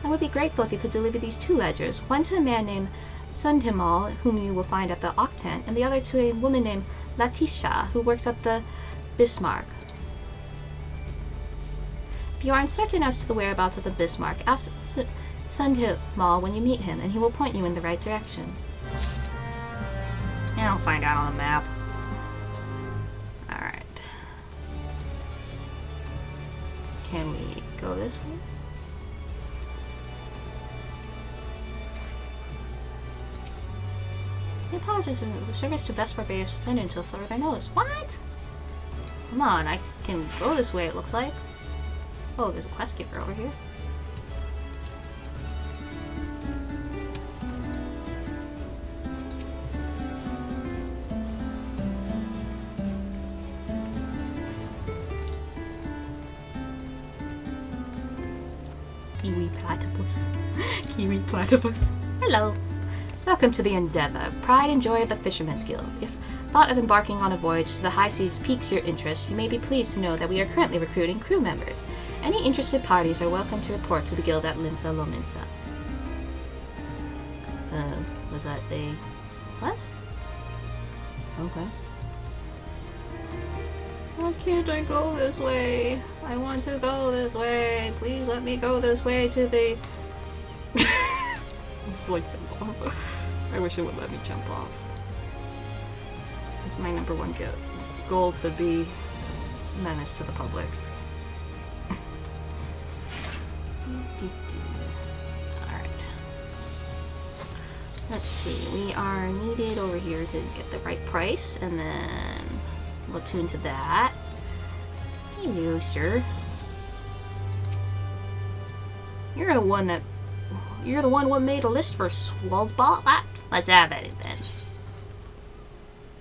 I would be grateful if you could deliver these 2 ledgers, one to a man named Sundhimal, whom you will find at the Octant, and the other to a woman named Latisha, who works at the Bismarck. If you are uncertain as to the whereabouts of the Bismarck, ask Sundhill when you meet him, and he will point you in the right direction. Yeah, I'll find out on the map. Alright. Can we go this way? The apologies for service to Best Barbados suspended until further notice. What? Come on, I can go this way, it looks like. Oh, there's a quest giver over here. Kiwi platypus. Kiwi platypus. Hello. Welcome to the Endeavour, pride and joy of the Fishermen's Guild. If thought of embarking on a voyage to the high seas piques your interest, you may be pleased to know that we are currently recruiting crew members. Any interested parties are welcome to report to the guild at Limsa, Lominsa. Was that a quest? Okay. Why can't I go this way? I want to go this way. Please let me go this way to the... This is like jump off. I wish it would let me jump off. It's my number one goal to be a menace to the public. Alright. Let's see. We are needed over here to get the right price, and then we'll tune to that. Hello, sir. You're the one what made a list for Swalsball? Let's have it then.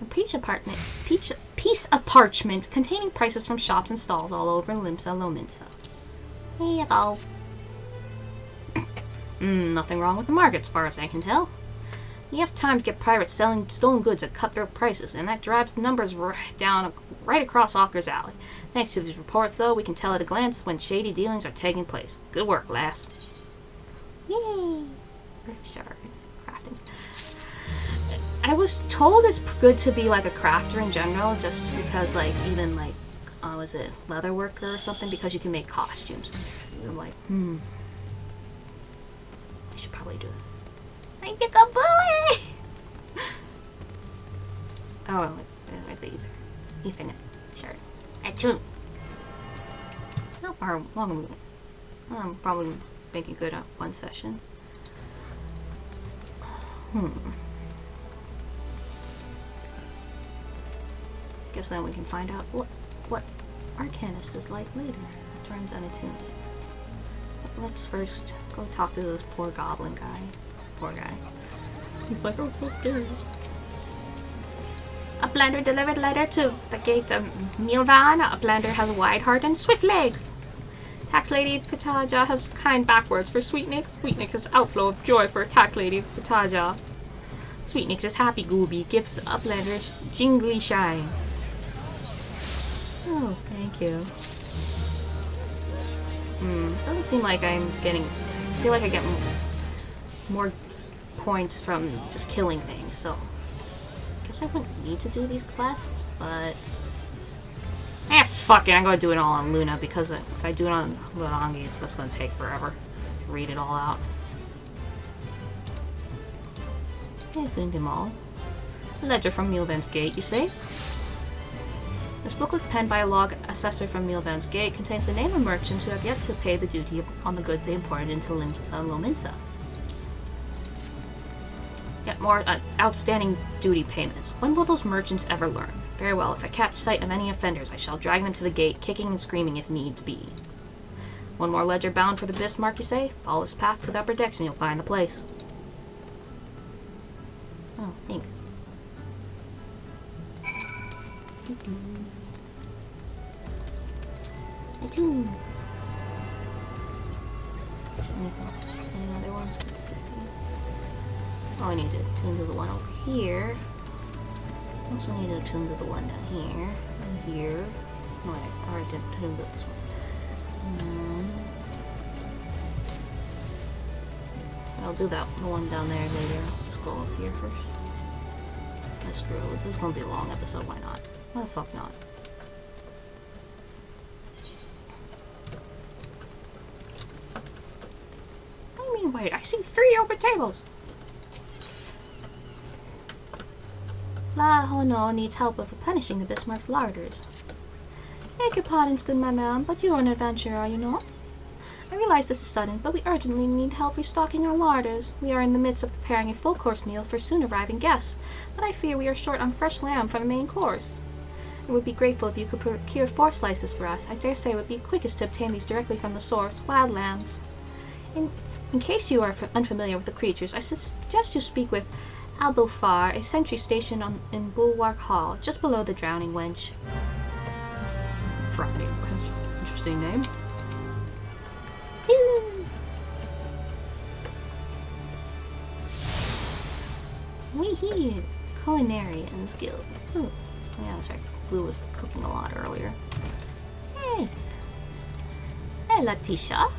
A piece of parchment containing prices from shops and stalls all over Limsa, Lominsa. Hey, hello. Nothing wrong with the market as far as I can tell. You have time to get pirates selling stolen goods at cutthroat prices, and that drives the numbers down right across Auker's Alley. Thanks to these reports, though, we can tell at a glance when shady dealings are taking place. Good work, lass. Yay! Sorry, crafting. I was told it's good to be like a crafter in general, just because, like, even like, was it leather worker or something? Because you can make costumes. And I'm like, I should probably do it. I took a bullet! Oh, wait, Ethan. Sure. Attune. How far long are we? I'm probably making good at one session. Guess then we can find out what Arcanist is like later after I'm done attuning. Let's first go talk to this poor goblin guy. Poor guy. He's like, oh, so scary. A blender delivered letter to the gate of Milvan. A blender has a wide heart and swift legs. Tax Lady Fataja has kind backwards for Sweetnix. Sweetnix is outflow of joy for Tax Lady Fataja. Sweetnix is happy gooby. Gives a blender jingly shine. Oh, thank you. Doesn't seem like I'm getting... I feel like I get more points from just killing things, so... I guess I wouldn't need to do these quests, but... fuck it, I'm gonna do it all on Luna, because if I do it on Ludangi, it's just gonna take forever to read it all out. I assumed him all. A ledger from Milvan's Gate, you say? This booklet penned by a log assessor from Milvan's Gate contains the name of merchants who have yet to pay the duty on the goods they imported into Limsa and Lominsa. Yet more outstanding duty payments. When will those merchants ever learn? Very well, if I catch sight of any offenders, I shall drag them to the gate, kicking and screaming if need be. One more ledger bound for the Bismarck, you say? Follow this path to the upper decks and you'll find the place. Oh, thanks. Attune. Any other ones? Let's see. Oh, I need to attune to the one over here. Also need to attune to the one down here. And here. No, I already did attune to this one. I'll do that, the one down there later. I'll just go up here first. Screw it. This is going to be a long episode. Why not? Why the fuck not? Wait, I see 3 open tables! La Hono needs help with replenishing the Bismarck's larders. Beg your pardons, good madame, but you're an adventurer, are you not? I realize this is sudden, but we urgently need help restocking our larders. We are in the midst of preparing a full-course meal for soon-arriving guests, but I fear we are short on fresh lamb for the main course. I would be grateful if you could procure 4 slices for us. I dare say it would be quickest to obtain these directly from the source, wild lambs. In case you are unfamiliar with the creatures, I suggest you speak with Albulfar, a sentry stationed in Bulwark Hall, just below the Drowning Wench. Drowning Wench. Interesting name. Wee-hee! Culinarians Guild. Ooh. Yeah, that's right. Blue was cooking a lot earlier. Hey! Hey, Letitia.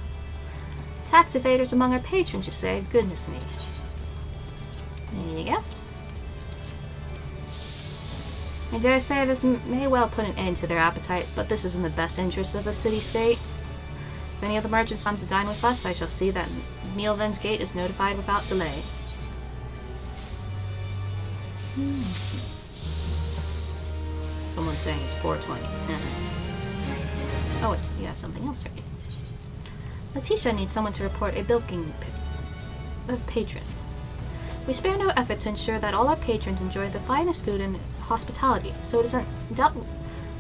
Tax evaders among our patrons, you say? Goodness me. There you go. I dare say this may well put an end to their appetite, but this is in the best interest of the city-state. If any of the merchants come to dine with us, I shall see that Mealven's Gate is notified without delay. Someone's saying it's 420. Oh wait, you have something else, right? Letitia needs someone to report a bilking patron. We spare no effort to ensure that all our patrons enjoy the finest food and hospitality, so it is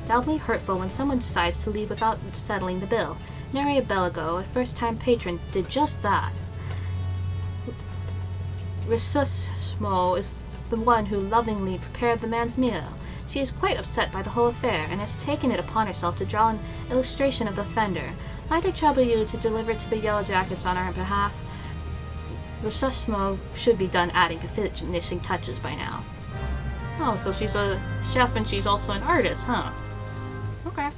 doubly hurtful when someone decides to leave without settling the bill. Nary Belago, a first-time patron, did just that. Resusmo is the one who lovingly prepared the man's meal. She is quite upset by the whole affair, and has taken it upon herself to draw an illustration of the offender. Might I trouble you to deliver it to the Yellow Jackets on our behalf? Resusmo should be done adding the finishing touches by now. Oh, so she's a chef and she's also an artist, huh? Okay.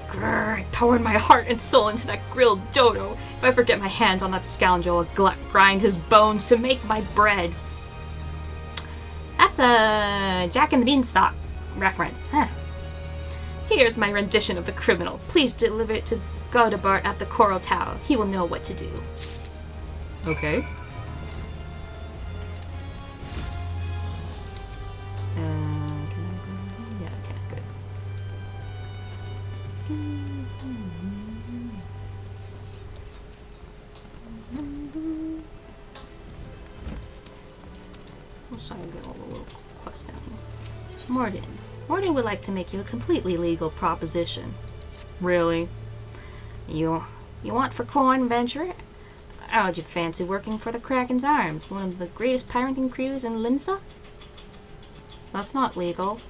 Grrr, I poured my heart and soul into that grilled dodo. If I ever get my hands on that scoundrel, I'll grind his bones to make my bread. That's a Jack and the Beanstalk reference, huh? Here's my rendition of the criminal. Please deliver it to Godebert at the Coral Tower. He will know what to do. Okay. Yeah, okay, good. Let's try and get all the little quests down here. Morden. Morden would like to make you a completely legal proposition. Really? You want for corn, venture? How would you fancy working for the Kraken's Arms, one of the greatest pirating crews in Limsa? That's not legal.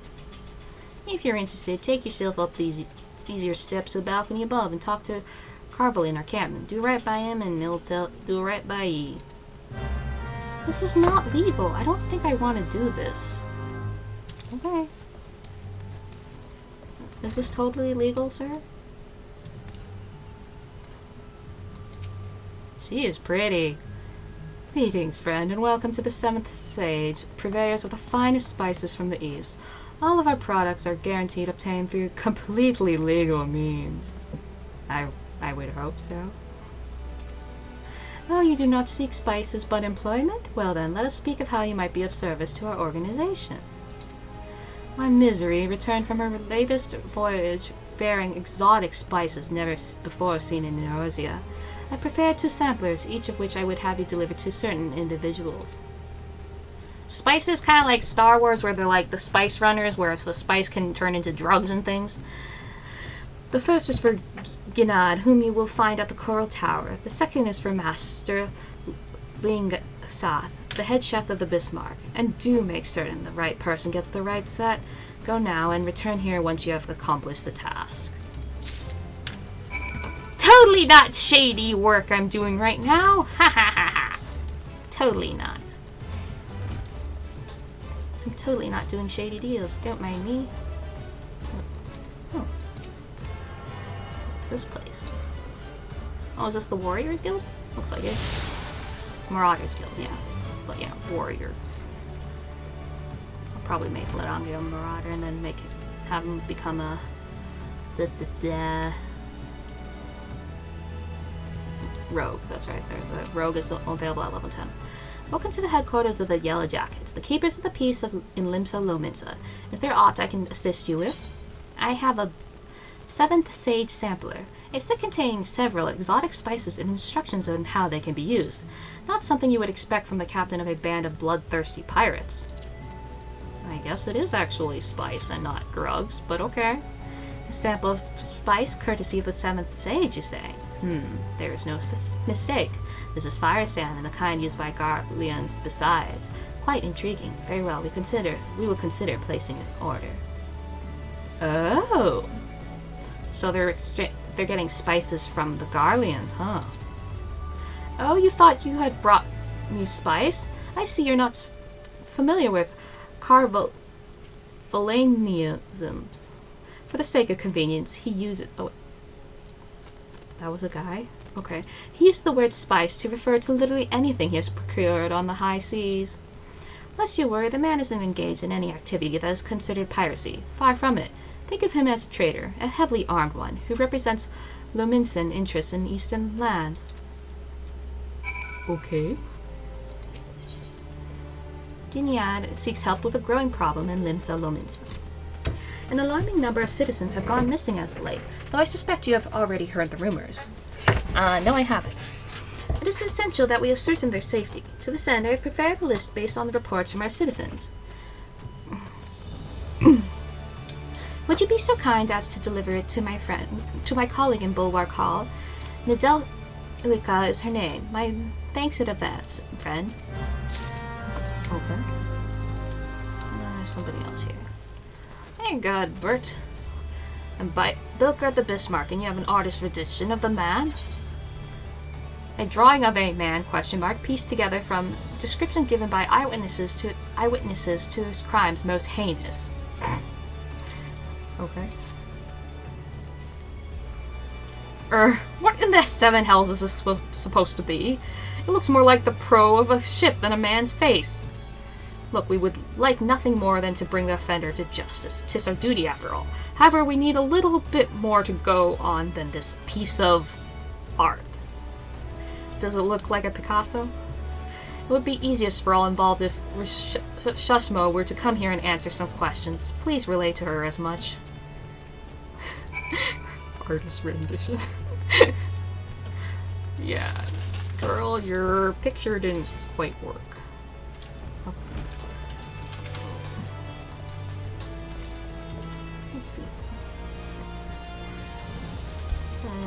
If you're interested, take yourself up these easier steps to the balcony above and talk to Carvelin, our captain. Do right by him and he'll do right by ye. This is not legal. I don't think I want to do this. Okay. Is this totally legal, sir? She is pretty. Greetings, friend, and welcome to the 7th Sage, purveyors of the finest spices from the East. All of our products are guaranteed obtained through completely legal means. I would hope so. Oh, you do not seek spices but employment? Well then, let us speak of how you might be of service to our organization. My Misery returned from her latest voyage bearing exotic spices never before seen in Neosia. I prepared 2 samplers, each of which I would have you deliver to certain individuals. Spices kind of like Star Wars, where they're like the spice runners, where the spice can turn into drugs and things. The first is for Ginad, whom you will find at the Coral Tower. The second is for Master Lingsath, the head chef of the Bismarck. And do make certain the right person gets the right set. Go now and return here once you have accomplished the task. Totally not shady work I'm doing right now. Ha ha ha ha. Totally not. I'm totally not doing shady deals. Don't mind me. Oh. What's this place? Oh, is this the Warriors Guild? Looks like it. Marauders Guild, yeah. But yeah, Warrior. I'll probably make Leranga a Marauder and then make have him become a rogue. That's right. The rogue is available at level 10. Welcome to the headquarters of the Yellow Jackets, the keepers of the peace in Limsa Lominsa. Is there aught I can assist you with? I have a 7th Sage Sampler, a set containing several exotic spices and instructions on how they can be used. Not something you would expect from the captain of a band of bloodthirsty pirates. I guess it is actually spice and not drugs, but okay. A sample of spice courtesy of the 7th Sage, you say? There is no mistake. This is fire sand and the kind used by Garleans besides. Quite intriguing. Very well, we will consider placing an order. Oh! So they're getting spices from the Garleans, huh? Oh, you thought you had brought me spice? I see you're not familiar with Carvalanianisms. For the sake of convenience, he uses... Oh, that was a guy? Okay. He used the word spice to refer to literally anything he has procured on the high seas. Lest you worry, the man isn't engaged in any activity that is considered piracy. Far from it. Think of him as a trader, a heavily armed one, who represents Lominsan interests in eastern lands. Okay. Ginead seeks help with a growing problem in Limsa Lominsa. An alarming number of citizens have gone missing as of late, though I suspect you have already heard the rumors. No, I haven't. It is essential that we ascertain their safety. To this end, I have prepared a list based on the reports from our citizens. Would you be so kind as to deliver it to my colleague in Bulwark Hall? Nedelica is her name. My thanks in advance, friend. Okay. And then there's somebody else here. Hey, God, Bert. And by Bilkert the Bismarck, and you have an artist's rendition of the man? A drawing of a man, pieced together from description given by eyewitnesses to his crimes most heinous. Okay. What in the seven hells is this supposed to be? It looks more like the prow of a ship than a man's face. Look, we would like nothing more than to bring the offender to justice. 'Tis our duty, after all. However, we need a little bit more to go on than this piece of art. Does it look like a Picasso? It would be easiest for all involved if Shashmo were to come here and answer some questions. Please relay to her as much. Artist rendition. Yeah, girl, your picture didn't quite work.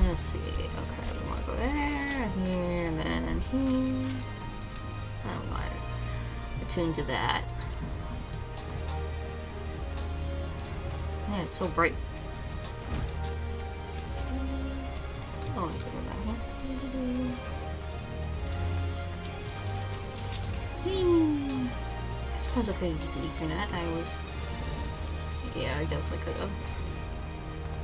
Let's see. Okay, we want to go there, here, and then here. I don't want to attune to that. Man, it's so bright. Oh, I can go that one. I suppose I could have used the Ethernet. Yeah, I guess I could have.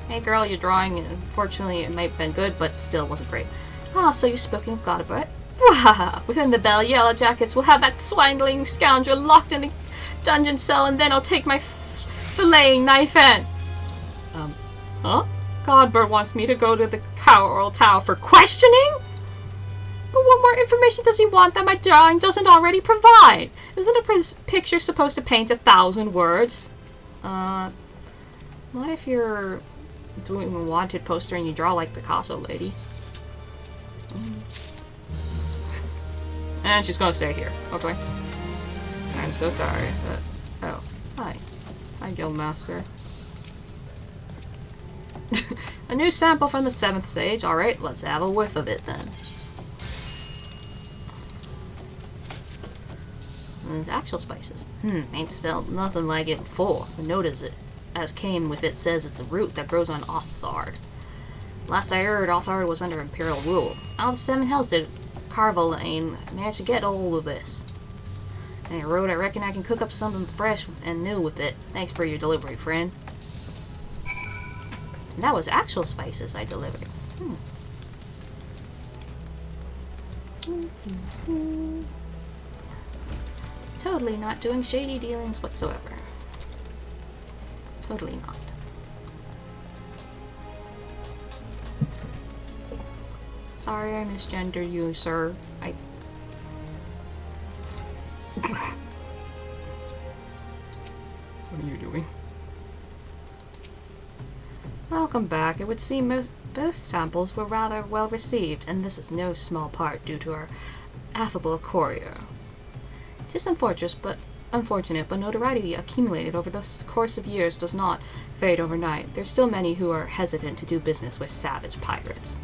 Hey girl, your drawing, unfortunately, it might have been good, but still wasn't great. Ah, so you're spoken with Godobert? Within the Bell Yellow Jackets, we'll have that swindling scoundrel locked in a dungeon cell, and then I'll take my filleting knife and... Huh? Godbert wants me to go to the Coral Tower for questioning? But what more information does he want that my drawing doesn't already provide? Isn't a picture supposed to paint 1,000 words? What if you're doing a wanted poster and you draw like Picasso, lady? And she's gonna stay here. Okay. I'm so sorry. Oh. Hi. Hi, Guildmaster. A new sample from the 7th Sage. Alright, let's have a whiff of it then. And it's actual spices. Ain't spelled nothing like it before. The note is it. As came with it says it's a root that grows on Othard. Last I heard, Othard was under Imperial rule. How the seven hells did Carvalane manage to get hold of this? And I wrote, I reckon I can cook up something fresh and new with it. Thanks for your delivery, friend. And that was actual spices I delivered. Totally not doing shady dealings whatsoever. Totally not. Sorry I misgendered you, sir. What are you doing? Welcome back. It would seem both samples were rather well received, and this is no small part due to our affable courier. It is unfortunate, but notoriety accumulated over the course of years does not fade overnight. There's still many who are hesitant to do business with savage pirates.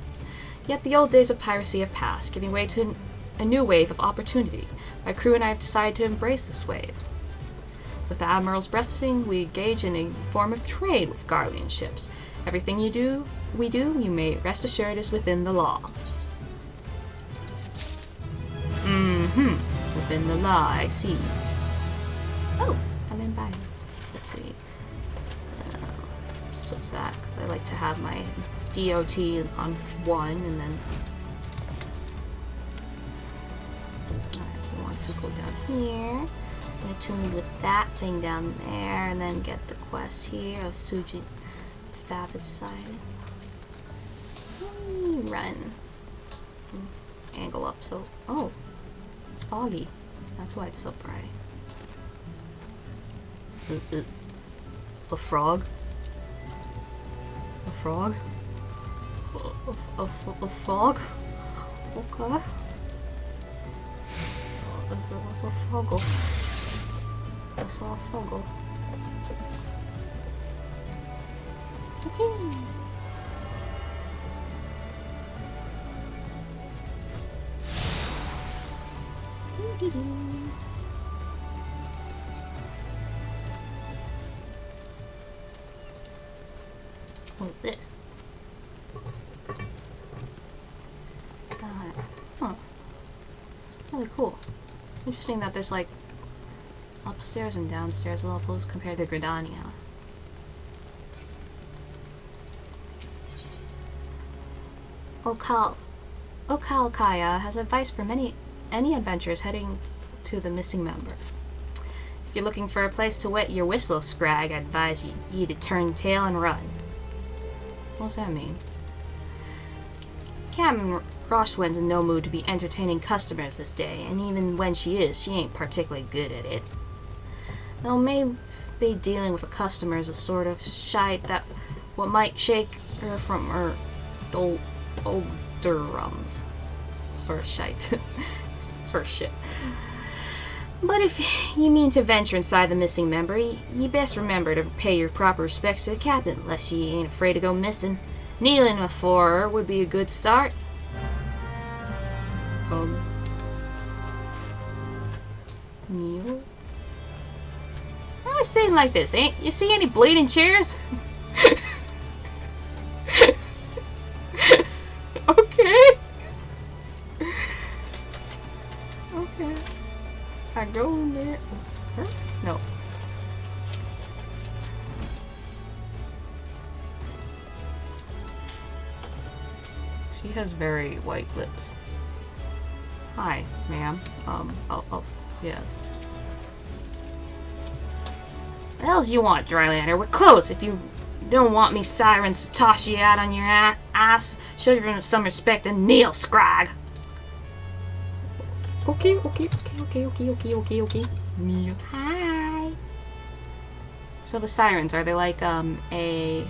Yet the old days of piracy have passed, giving way to a new wave of opportunity. My crew and I have decided to embrace this wave. With the Admiral's blessing, we engage in a form of trade with Garlean ships. Everything we do, you may rest assured, is within the law. Within the law, I see. Oh, I didn't buy it. Let's see. Switch that, because I like to have my DOT on 1, and then I want to go down here. I'm going to tune with that thing down there, and then get the quest here of Suji, Savage Side. Run. Angle up, so... Oh! It's foggy. That's why it's so bright. A frog? A frog? A frog? Okay. That's a froggle. That's a froggle. Okay. What's this? Huh. It's really cool. Interesting that there's like upstairs and downstairs levels compared to Gridania. Kaya has advice for any adventurers heading to the missing member. If you're looking for a place to wet your whistle, Scrag, I advise you to turn tail and run. What does that mean? Captain Groshwen's in no mood to be entertaining customers this day, and even when she is, she ain't particularly good at it. Though maybe dealing with a customer is a sort of shite that what might shake her from her doldrums. Sort of shite. Sort of shit. But if you mean to venture inside the missing member, you best remember to pay your proper respects to the captain, lest ye ain't afraid to go missing. Kneeling before her would be a good start. Kneel? I was saying like this, ain't you see any bleeding chairs? Okay. Okay. I go in there. Huh? No. She has very white lips. Hi, ma'am. Yes. What the hell's you want, Drylander? We're close. If you don't want me sirens to toss you out on your ass, show you some respect and kneel, Scrag. Okay. Kneel. Hi. So the sirens, are they like, a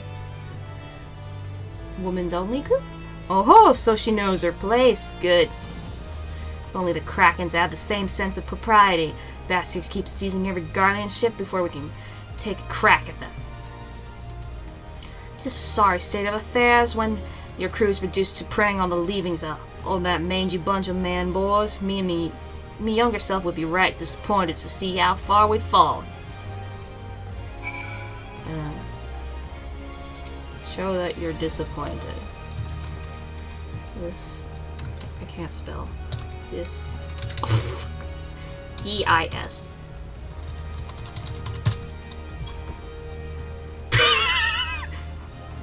woman's only group? Oh, so she knows her place. Good. If only the Krakens had the same sense of propriety. Bastards keep seizing every Garlean ship before we can take a crack at them. Just a sorry state of affairs when your crew's reduced to preying on the leavings of all that mangy bunch of man-boys. Me younger self would be right disappointed to see how far we've fallen. Show that you're disappointed. This... I can't spell. This... D-I-S.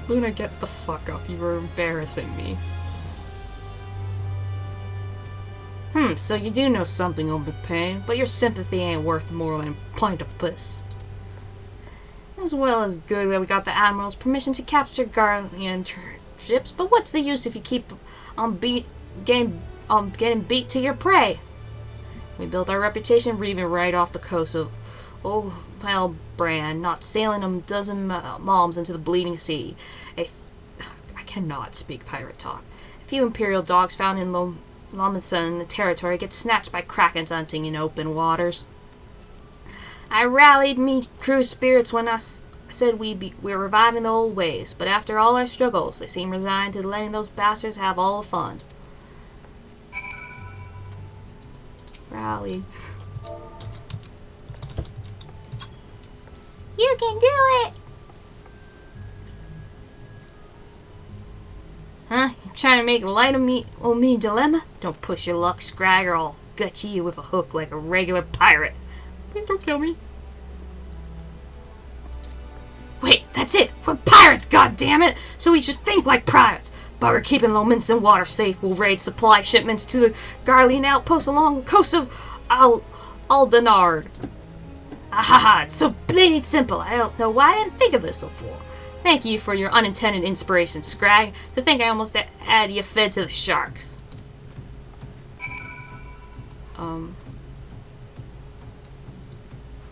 Luna, get the fuck up. You were embarrassing me. So you do know something of the pain, but your sympathy ain't worth more than a pint of piss. As well as good that we got the Admiral's permission to capture Guardian ships, but what's the use if you keep on getting beat to your prey? We built our reputation reaving right off the coast of Old Brand, not sailing a dozen malms into the bleeding sea. I cannot speak pirate talk. A few Imperial dogs found in Lominsa territory get snatched by krakens hunting in open waters. I rallied me crew spirits when I said we're reviving the old ways, but after all our struggles, they seem resigned to letting those bastards have all the fun. Rally. You can do it! Huh? You trying to make light of me, dilemma? Don't push your luck, Scrag, or I'll gut you with a hook like a regular pirate. Please don't kill me. Wait, that's it! We're pirates, goddammit! So we should think like pirates! Bugger keeping Lominsa water safe will raid supply shipments to the Garlean outpost along the coast of Aldenard. Ahaha, it's so plain simple. I don't know why I didn't think of this before. Thank you for your unintended inspiration, Scrag. To think I almost had you fed to the sharks.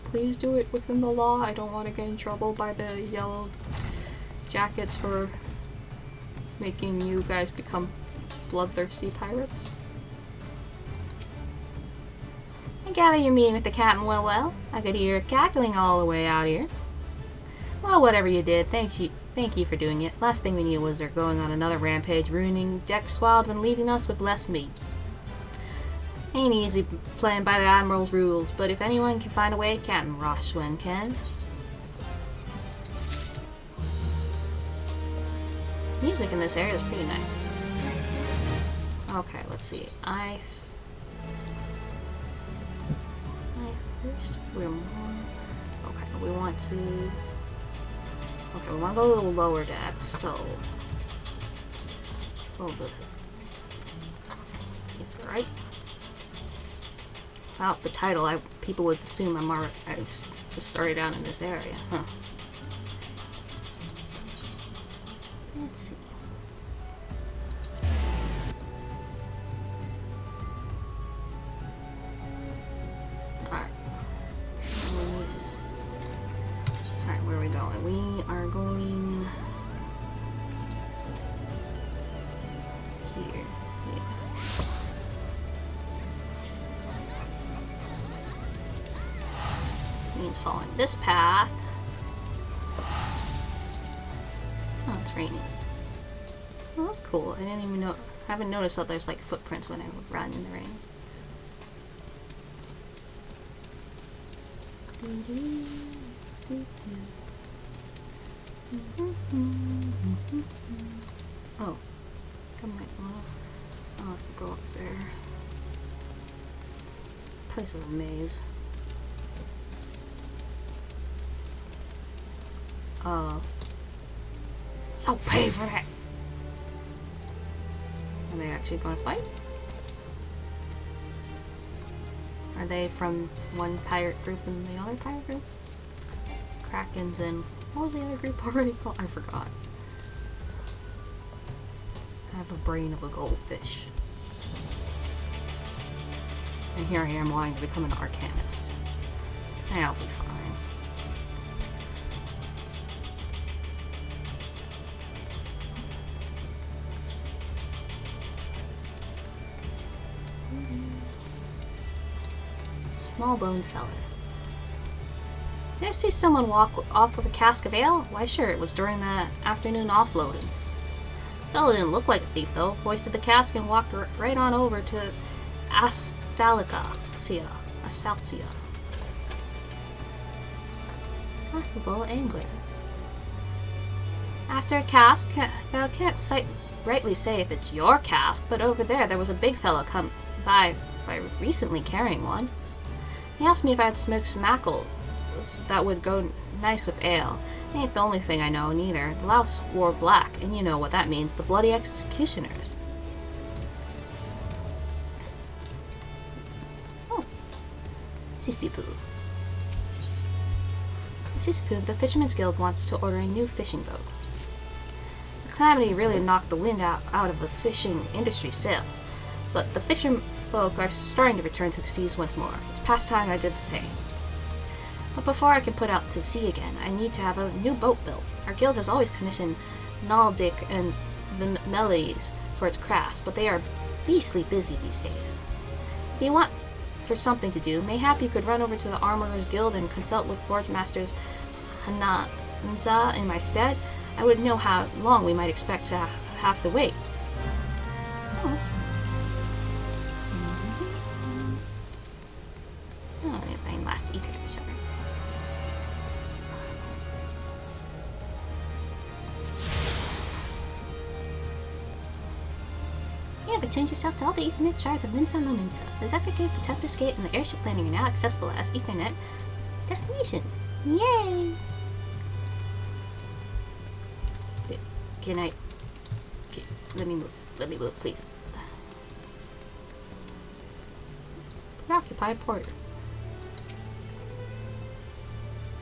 Please do it within the law. I don't want to get in trouble by the yellow jackets for making you guys become bloodthirsty pirates. I gather you're meeting with the captain well. I could hear cackling all the way out here. Well, whatever you did, thank you for doing it. Last thing we needed was her going on another rampage, ruining deck swabs and leaving us with less meat. Ain't easy playing by the Admiral's rules, but if anyone can find a way, Captain Roshwin can. Music in this area is pretty nice. Okay, let's see. Okay, we want to go to the lower decks, so right? Without the title, people would assume I just started out in this area, huh? Let's see. Alright, where are we going? We are going here. Yeah. Means following this path. Oh, it's raining. Oh, that's cool. I didn't even know. I haven't noticed that there's like footprints when I run in the rain. Oh, come right off. I'll have to go up there. Place is a maze. I'll pay for that. Are they actually going to fight? Are they from one pirate group and the other pirate group? Krakens and what was the other group already called? I forgot. I have a brain of a goldfish. And here I am wanting to become an Arcanist. And I'll be fine. Small bone cellar. Did I see someone walk off with a cask of ale? Why sure, it was during the afternoon offloading. Fellow didn't look like a thief though. Hoisted the cask and walked right on over to Astalcia. Affable angler. After a cask, well, I can't rightly say if it's your cask, but over there was a big fellow come by recently carrying one. He asked me if I had smoked some mackerel that would go nice with ale. Ain't the only thing I know, neither. The louse wore black, and you know what that means, the bloody executioners. Oh. Sissy poo. Mrs. Poog, the Fisherman's Guild wants to order a new fishing boat. The calamity really knocked the wind out of the fishing industry's sails, but the fishermen folk are starting to return to the seas once more. It's past time I did the same. But before I can put out to sea again, I need to have a new boat built. Our guild has always commissioned Naldic and Meles for its crafts, but they are beastly busy these days. If you want for something to do, mayhap you could run over to the Armorers Guild and consult with Forge Masters Limsa in my stead. I wouldn't know how long we might expect to have to wait. Oh. Oh, my last Ethernet shutter. You have attuned yourself to all the Ethernet shards of Limsa Lominsa. The Zephyr Gate, the Tempest Gate, and the Airship Landing are now accessible as Ethernet destinations. Yay! Can I... let me move, please. Preoccupied Porter.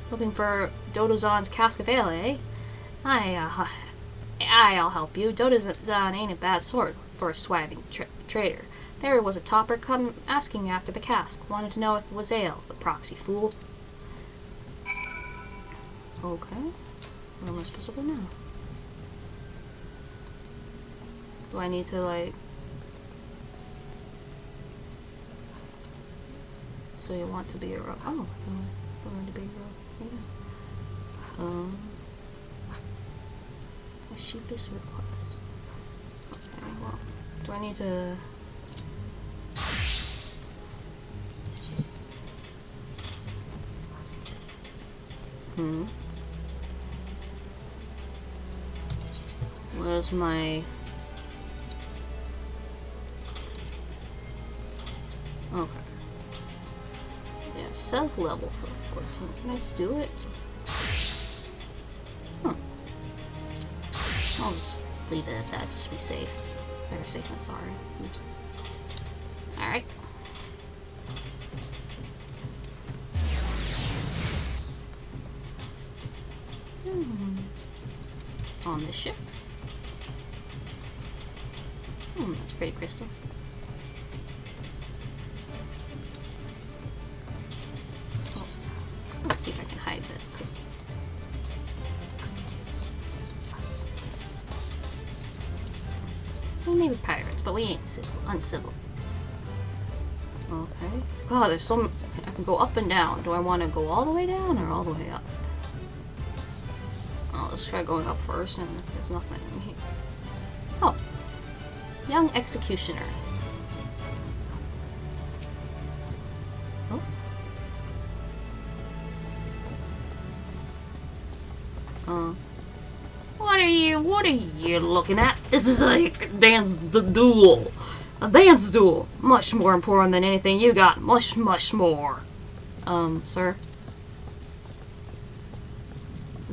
Looking for Dodozan's cask of ale, eh? I'll help you. Dodozan ain't a bad sort for a swagging trader. There was a topper come asking after the cask. Wanted to know if it was ale, the proxy fool. Okay. What am I supposed to do now? Do I need to, like... So you want to be a rogue? Oh, you want to be a rogue. Yeah. A sheepish request. Okay, well, do I need to... Where's my... Okay. Yeah, it says level for 14. Can I just do it? I'll just leave it at that, just to be safe. Better safe than sorry. Oops. Alright. On this ship. That's pretty crystal. Oh, let's see if I can hide this, because... We may be pirates, but we ain't uncivilized. Okay. God, there's some... I can go up and down. Do I want to go all the way down or all the way up? Oh, let's try going up first, and if there's nothing in here. Oh. Young Executioner. Oh. What are you looking at? This is a dance duel. A dance duel. Much more important than anything you got. Much more. Sir?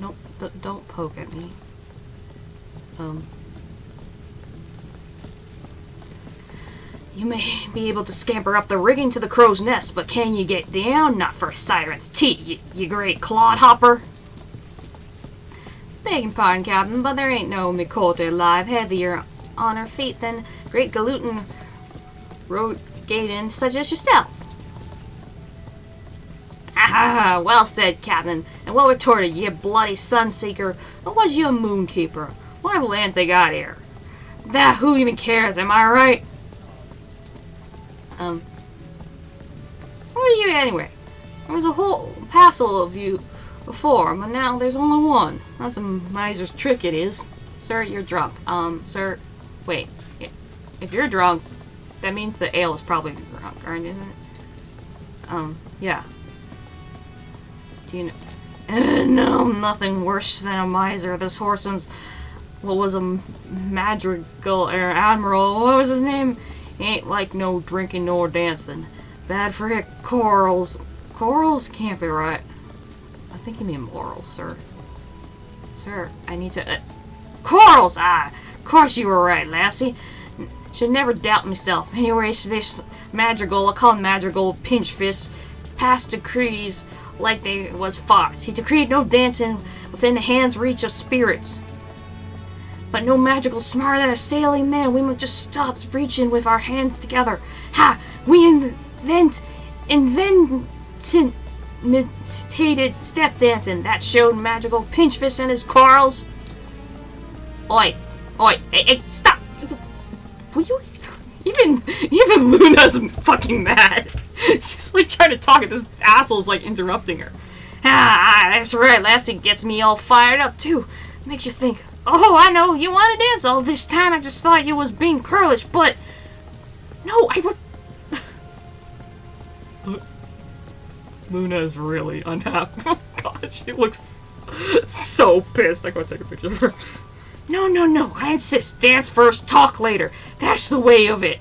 Nope, don't poke at me. You may be able to scamper up the rigging to the crow's nest, but can you get down? Not for a siren's teeth, you great clodhopper. Begging pardon, Captain, but there ain't no Mikote alive heavier on her feet than great Galutin Rogaden such as yourself. Ah, well said, Captain, and well retorted, you bloody sunseeker. What was you a moonkeeper? What are the lands they got here? That who even cares, am I right? Who are you anyway? There was a whole passel of you before, but now there's only one. That's a miser's trick, it is. Sir, you're drunk. Sir, wait. If you're drunk, that means the ale is probably drunk, isn't it? Yeah. Do you know? No, nothing worse than a miser. This Horson's, what was a madrigal or admiral? What was his name? He ain't like no drinking nor dancing. Bad for his corals. Corals can't be right. I think you mean morals, sir. Sir, I need to... corals! Ah, of course you were right, lassie. Should never doubt myself. Anyways, this madrigal, I call him madrigal, pinchfist, passed decrees like they was farts. He decreed no dancing within the hand's reach of spirits. But no magical smarter than a sailing man. We must just stop reaching with our hands together. Ha! We invented step dancing that showed magical pinch fist in his corals. Oi, hey, stop! Will you? Even Luna's fucking mad. She's like trying to talk, and this asshole's like interrupting her. That's right. Lassie gets me all fired up too. Makes you think. Oh, I know you want to dance all this time. I just thought you was being curlish, but no, I would. Luna's really unhappy. God, she looks so pissed. I gotta take a picture of her. No, I insist. Dance first, talk later. That's the way of it.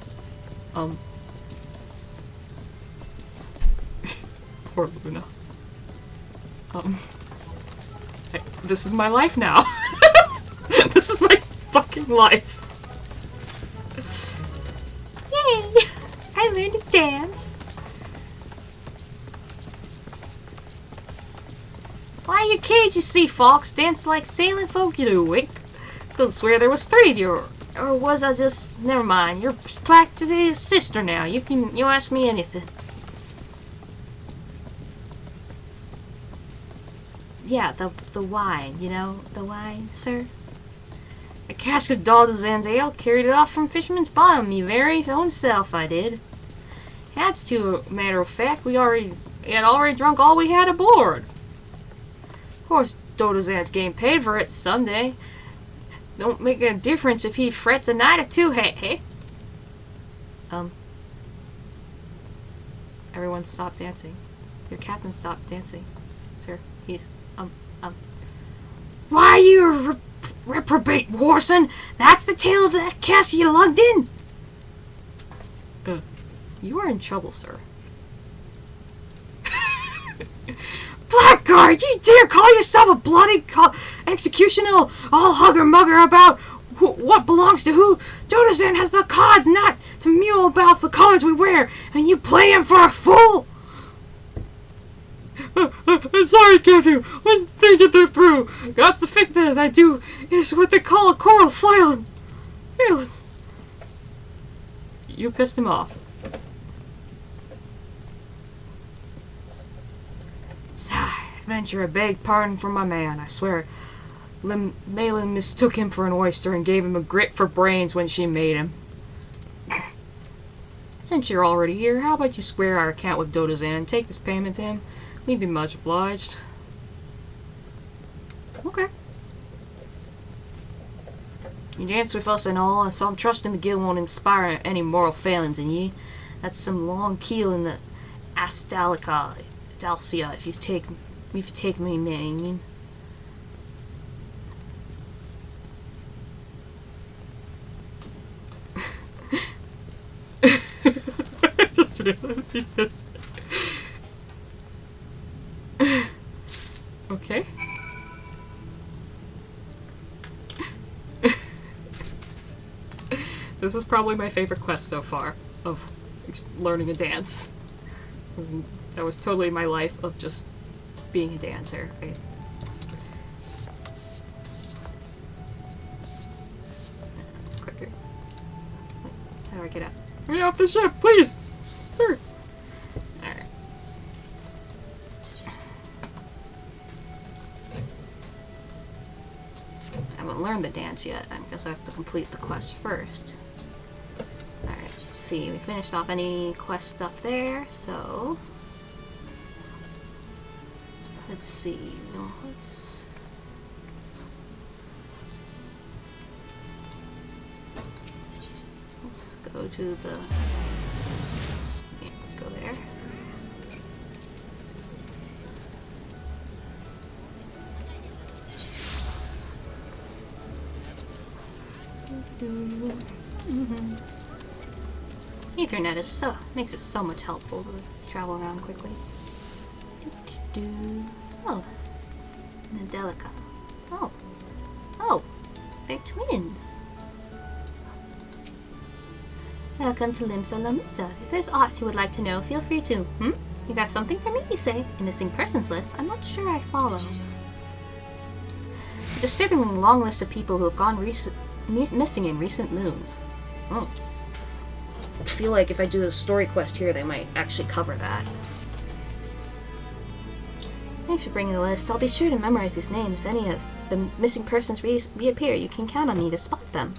Poor Luna. Hey, this is my life now. This is my fucking life. Yay! I learned to dance. Why you cage, you see, Fox? Dance like sailing folk, you do, wink. Could swear there was 3 of you, or was I just... Never mind, you're practically sister now. You ask me anything. Yeah, the wine, you know, the wine, sir. A cask of Daldazan's ale, carried it off from Fisherman's Bottom, me very own self, I did. That's to a matter of fact, we had already drunk all we had aboard. Of course, Dodazan's getting paid for it someday. Don't make a difference if he frets a night or two, hey? Everyone stop dancing. Your captain stopped dancing. Sir, he's, Why you reprobate, Warson? That's the tale of that cask you lugged in! You are in trouble, sir. Blackguard, you dare call yourself a bloody executioner, all hugger-mugger about what belongs to who? Dodazan has the cards not to mule about the colors we wear, and you play him for a fool? I'm sorry, Captain. I was thinking that through. That's the thing that I do is what they call a coral flailing. You pissed him off. Sigh, adventure, I beg pardon for my man. I swear, Malin mistook him for an oyster and gave him a grit for brains when she made him. Since you're already here, how about you square our account with Dodazan and take this payment to him? We'd be much obliged. Okay. You danced with us and all, so I'm trusting the guild won't inspire any moral failings in ye. That's some long keel in the Dalcia, if you take me, man. Just realized he this. Okay. This is probably my favorite quest so far of learning a dance. That was totally my life of just being a dancer. Quicker. How do I get out? Get me off the ship, please! Sir! Alright. I haven't learned the dance yet. I guess I have to complete the quest first. Alright, let's see. We finished off any quest stuff there, so... Let's see. No, let's go to the... Yeah, let's go there. Ethernet is makes it so much helpful to travel around quickly. Oh, Nadelica. Oh, they're twins. Welcome to Limsa, Lominsa. If there's aught you would like to know, feel free to, You got something for me, you say? A missing persons list? I'm not sure I follow. A disturbingly long list of people who have gone missing in recent moons. Oh. I feel like if I do a story quest here, they might actually cover that. Thanks for bringing the list. I'll be sure to memorize these names. If any of the missing persons reappear, you can count on me to spot them.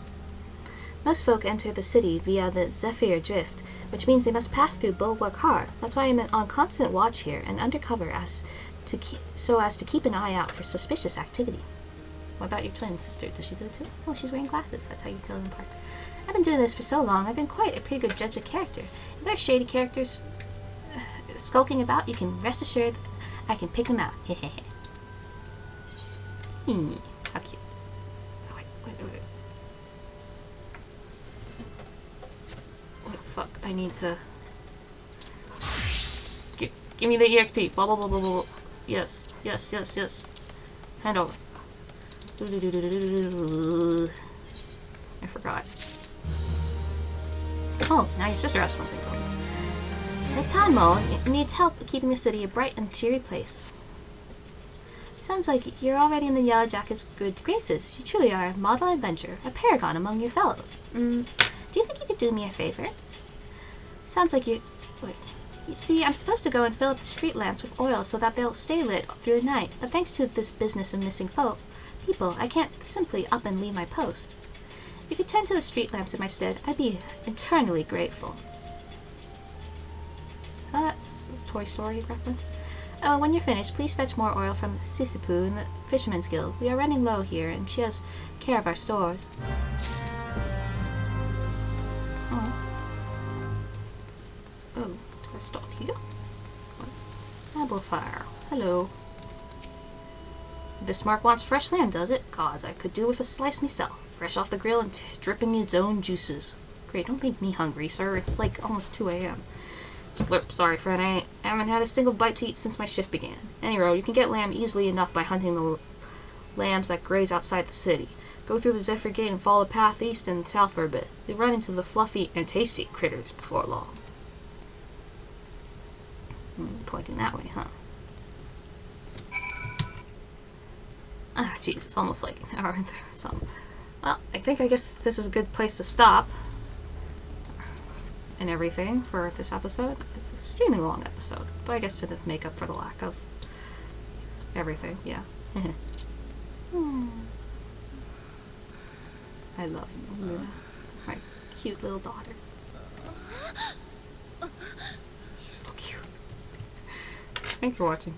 Most folk enter the city via the Zephyr Drift, which means they must pass through Bulwark Har. That's why I'm on constant watch here and undercover so as to keep an eye out for suspicious activity. What about your twin sister? Does she do it too? Oh, she's wearing glasses. That's how you tell them apart. I've been doing this for so long, I've been quite a pretty good judge of character. If there are shady characters skulking about, you can rest assured I can pick them out. Hehehe. How cute. Oh, wait. Wait, fuck. I need to... Give me the EXP. Blah, blah, blah, blah, blah. Yes. Hand over. I forgot. Oh, now your sister has something for you. The Tanmo needs help keeping the city a bright and cheery place. Sounds like you're already in the Yellow Jacket's good graces. You truly are a model adventurer, a paragon among your fellows. Do you think you could do me a favor? Sounds like you... Wait. You see, I'm supposed to go and fill up the street lamps with oil so that they'll stay lit through the night, but thanks to this business of missing people, I can't simply up and leave my post. If you could tend to the street lamps in my stead, I'd be eternally grateful. Is that a Toy Story reference? Oh, when you're finished, please fetch more oil from Sisipu in the Fisherman's Guild. We are running low here, and she has care of our stores. Oh, do I start here? Apple fire. Hello. Bismarck wants fresh lamb, does it? Gods, I could do with a slice myself. Fresh off the grill and dripping its own juices. Great, don't make me hungry, sir. It's like almost 2 a.m. Slurp, sorry, friend. I haven't had a single bite to eat since my shift began. Anyhow, you can get lamb easily enough by hunting the lambs that graze outside the city. Go through the Zephyr Gate and follow the path east and south for a bit. You'll run into the fluffy and tasty critters before long. Pointing that way, huh? Ah, jeez, it's almost like an hour in there. So, well, I guess this is a good place to stop. And everything for this episode. It's an extremely long episode, but I guess to just make up for the lack of everything, yeah. I love you, Luna. My cute little daughter. She's so cute. Thanks for watching.